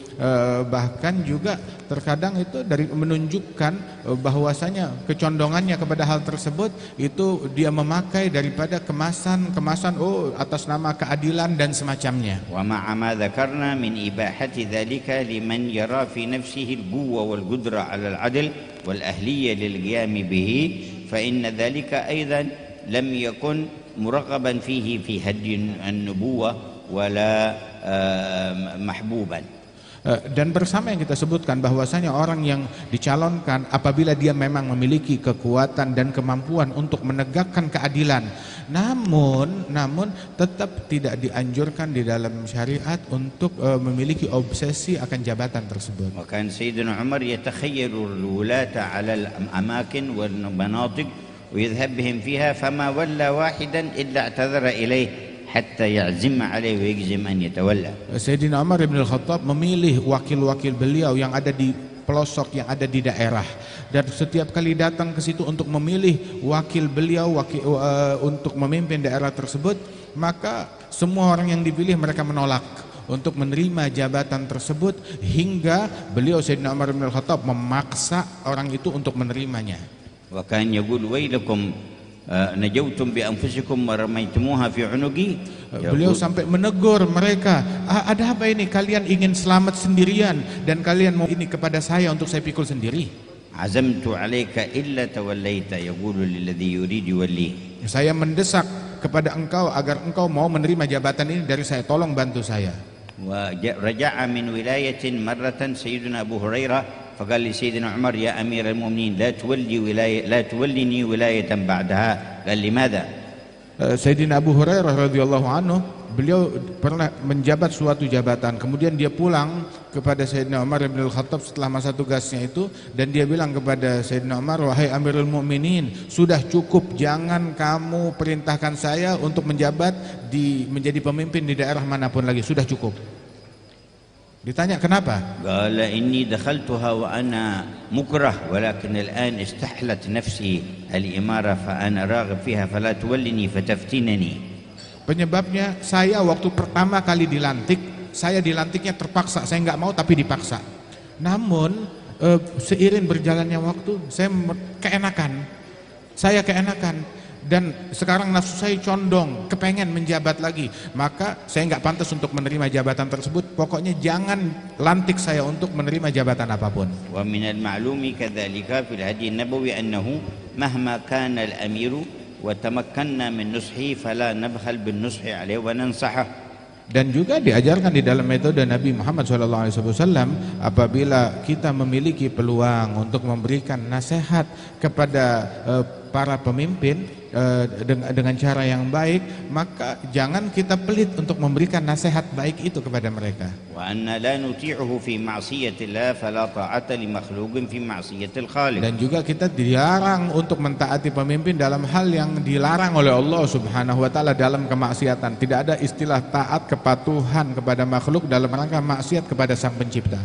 bahkan juga terkadang itu dari menunjukkan bahwasanya kecondongannya kepada hal tersebut itu dia memakai daripada kemasan atas nama keadilan dan semacamnya. ومع ما ذكرنا من إباحة ذلك لمن يرى في نفسه القوة والقدرة على العدل والأهلية للقيام به فإن ذلك أيضا لم يكن مرغبا فيه في هدي النبوة ولا محبوبا. Dan bersama yang kita sebutkan bahwasanya orang yang dicalonkan apabila dia memang memiliki kekuatan dan kemampuan untuk menegakkan keadilan, namun tetap tidak dianjurkan di dalam syariat untuk memiliki obsesi akan jabatan tersebut. وكان سيدنا عمر يتخير الولاة على الأماكن والمناطق ويذهب بهم فيها فما ولى واحدا إلا اعتذر إليه حتى يعزم عليه ويجزم أن يتولى. Sayyidina Umar bin Al-Khattab memilih wakil-wakil beliau yang ada di pelosok, yang ada di daerah, dan setiap kali datang ke situ untuk memilih wakil beliau untuk memimpin daerah tersebut, maka semua orang yang dipilih mereka menolak untuk menerima jabatan tersebut, hingga beliau Sayyidina Umar bin Al-Khattab memaksa orang itu untuk menerimanya. وكان يقول ويلكم نجوتم بأنفسكم ورميتموها في عنقي. Beliau sampai menegur mereka, ada apa ini, kalian ingin selamat sendirian dan kalian mau ini kepada saya untuk saya pikul sendiri. عزمت عليك إلا توليت يقول للذي يريد يوليه. Saya mendesak kepada engkau agar engkau mau menerima jabatan ini dari saya, tolong bantu saya. ورجع من ولاية مرة سيدنا أبو هريرة فقال لسيدنا عمر يا أمير المؤمنين لا تولني ولاية بعدها. قال لماذا؟ Sayyidina Abu Hurairah radhiyallahu anhu, beliau pernah menjabat suatu jabatan, kemudian dia pulang kepada Sayyidina Umar bin Al-Khattab setelah masa tugasnya itu, dan dia bilang kepada Sayyidina Umar, wahai Amirul Mukminin, sudah cukup, jangan kamu perintahkan saya untuk menjabat menjadi pemimpin di daerah manapun lagi, sudah cukup. Ditanya kenapa? Qala inni dakhaltuha wa ana mukrah walakin al'an istahlat nafsi al-imara fa ana raghib fiha fala tuwallini fataftinani. Penyebabnya, saya waktu pertama kali dilantik, saya dilantiknya terpaksa, saya nggak mau tapi dipaksa. Namun seiring berjalannya waktu, saya keenakan. Dan sekarang nafsu saya condong, kepengen menjabat lagi, maka saya nggak pantas untuk menerima jabatan tersebut. Pokoknya jangan lantik saya untuk menerima jabatan apapun. Wa min al-ma'lumi kadzalika fil hadi an-nabawi annahu mahma kana al-amiru wa tamakkanna min nushi fala nabkhal bin nushi alayhi wa nansahah. Dan juga diajarkan di dalam metode Nabi Muhammad SAW, apabila kita memiliki peluang untuk memberikan nasihat kepada para pemimpin, dengan cara yang baik, maka jangan kita pelit untuk memberikan nasihat baik itu kepada mereka. وأن لا نطيعه في معصية الله فلا طاعة لمخلوق في معصية الخالق. Dan juga kita dilarang untuk mentaati pemimpin dalam hal yang dilarang oleh Allah Subhanahu wa taala dalam kemaksiatan. Tidak ada istilah taat kepatuhan kepada makhluk dalam rangka maksiat kepada Sang Pencipta.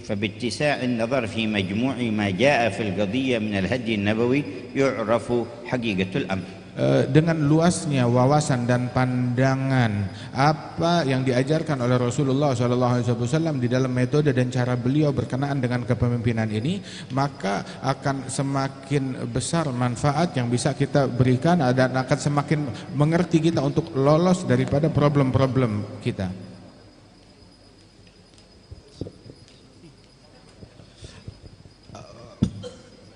فباتساع النظر في مجموع ما جاء في القضية من الهدي النبوي يعرف حقيقة الأمر. Dengan luasnya wawasan dan pandangan apa yang diajarkan oleh Rasulullah SAW di dalam metode dan cara beliau berkenaan dengan kepemimpinan ini, maka akan semakin besar manfaat yang bisa kita berikan dan akan semakin mengerti kita untuk lolos daripada problem-problem kita.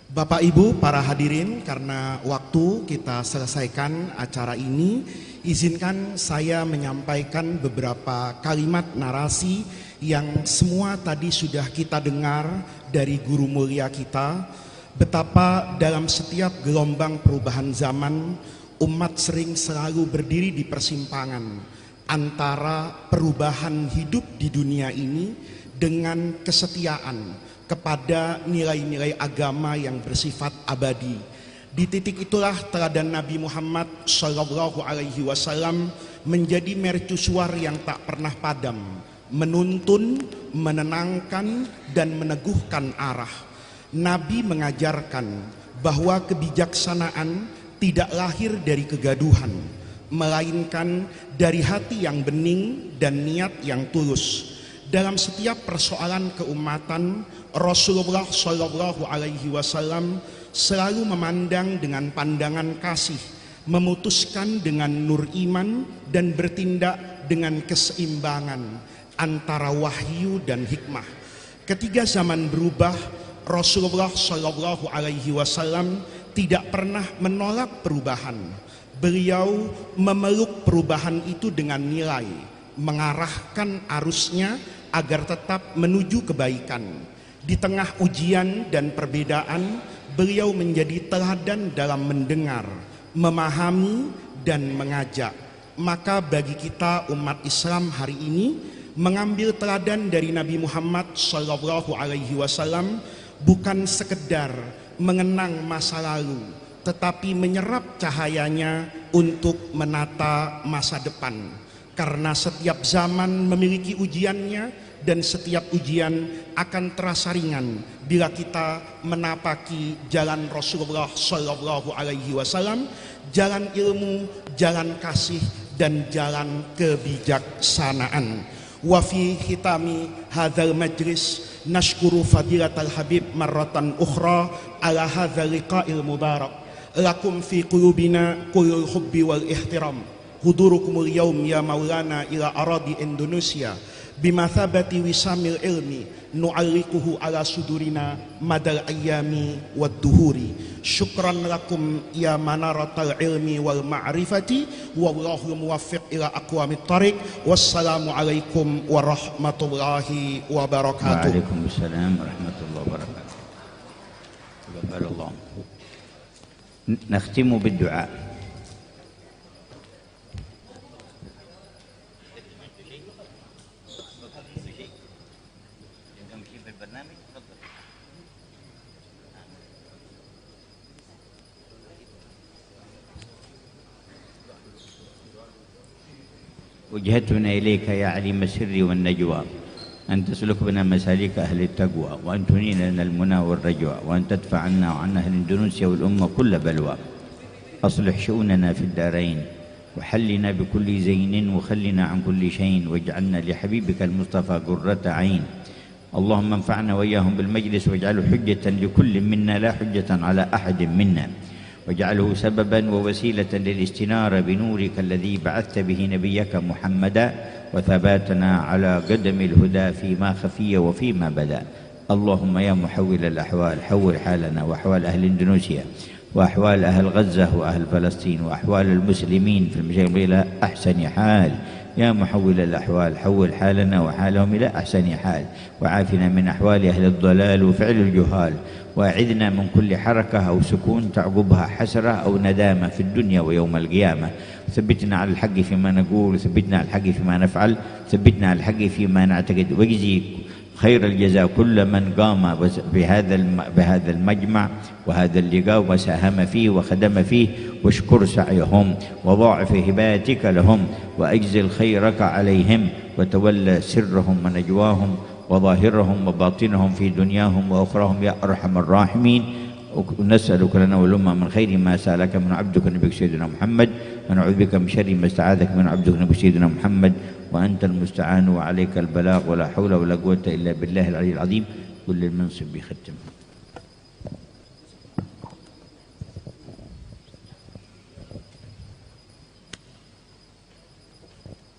Bapak Ibu para hadirin, karena waktu kita selesaikan acara ini, izinkan saya menyampaikan beberapa kalimat narasi yang semua tadi sudah kita dengar dari guru mulia kita, betapa dalam setiap gelombang perubahan zaman umat sering selalu berdiri di persimpangan antara perubahan hidup di dunia ini dengan kesetiaan kepada nilai-nilai agama yang bersifat abadi. Di titik itulah teladan Nabi Muhammad SAW menjadi mercusuar yang tak pernah padam, menuntun, menenangkan, dan meneguhkan arah. Nabi mengajarkan bahwa kebijaksanaan tidak lahir dari kegaduhan, melainkan dari hati yang bening dan niat yang tulus. Dalam setiap persoalan keumatan, Rasulullah SAW selalu memandang dengan pandangan kasih, memutuskan dengan nur iman, dan bertindak dengan keseimbangan antara wahyu dan hikmah. Ketika zaman berubah, Rasulullah SAW tidak pernah menolak perubahan. Beliau memeluk perubahan itu dengan nilai, mengarahkan arusnya agar tetap menuju kebaikan. Di tengah ujian dan perbedaan, beliau menjadi teladan dalam mendengar, memahami, dan mengajak. Maka bagi kita umat Islam hari ini, mengambil teladan dari Nabi Muhammad SAW bukan sekedar mengenang masa lalu, tetapi menyerap cahayanya untuk menata masa depan. Karena setiap zaman memiliki ujiannya, dan setiap ujian akan terasa ringan bila kita menapaki jalan Rasulullah SAW, jalan ilmu, jalan kasih, dan jalan kebijaksanaan. Wa fi hitami hadzal majlis nashkuru fadilatal habib marratan ukhra ala hadzal liqa'il mubarak. Lakum fi qulubina kullul hubbi wal ihtiram. Hudurukumul yaum ya maulana ila aradi Indonesia bimathabati wisamil ilmi nu'allikuhu ala sudurina madal ayyami wad duhuri. Syukran lakum ya manaratal ilmi wal ma'rifati wallahu muwaffiq ila aqwamit thariq. Wassalamu alaikum warahmatullahi wabarakatuh. Waalaikumsalam warahmatullahi wabarakatuh. Taqabbalallah. Nakhtimu bid-du'a. وجهتنا إليك يا عليم السر والنجوى، أن تسلك بنا مسالك أهل التقوى، وأن تنيل لنا المنى والرجوى، وأن تدفع عنا وعن أهل إندونيسيا والأمة كل بلوى. أصلح شؤوننا في الدارين، وحلنا بكل زين، وخلنا عن كل شيء، واجعلنا لحبيبك المصطفى قرة عين. اللهم انفعنا وإياهم بالمجلس، واجعله حجة لكل منا لا حجة على أحد منا، واجعله سببا ووسيلة للاستنارة بنورك الذي بعثت به نبيك محمدا، وثباتنا على قدم الهدى فيما خفي وفيما بدا. اللهم يا محول الأحوال حول حالنا وأحوال أهل إندونيسيا وأحوال أهل غزة وأهل فلسطين وأحوال المسلمين في المشرق إلى أحسن حال يا محول الأحوال حول حالنا وحالهم إلى أحسن حال، وعافنا من أحوال أهل الضلال وفعل الجهال، وأعذنا من كل حركة أو سكون تعقبها حسرة أو ندامة في الدنيا ويوم القيامة. ثبتنا على الحق فيما نقول، ثبتنا على الحق فيما نفعل، ثبتنا على الحق فيما نعتقد، واجزي خير الجزاء كل من قام بهذا المجمع وهذا اللقاء وساهم فيه وخدم فيه، واشكر سعيهم وضاعف هباتك لهم، وأجزل خيرك عليهم، وتولى سرهم ونجواهم وظاهرهم وباطنهم في دنياهم وأخراهم يا أرحم الراحمين. ونسألك لنا والأمة من خير ما سألك من عبدك نبيك سيدنا محمد، ونعوذ بك من شر ما استعاذك من عبدك نبيك سيدنا محمد، وأنت المستعان وعليك البلاغ، ولا حول ولا قوة إلا بالله العلي العظيم. كل المنصب بختم.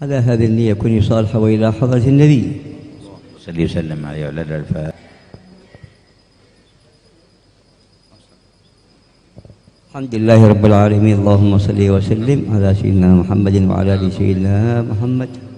على هذه النية كوني صالحة وإلى حضرة النبي صلي وسلم عليه وعلى آله الفاتحة. الحمد لله رب العالمين. اللهم صل وسلم على سيدنا محمد وعلى آل سيدنا محمد.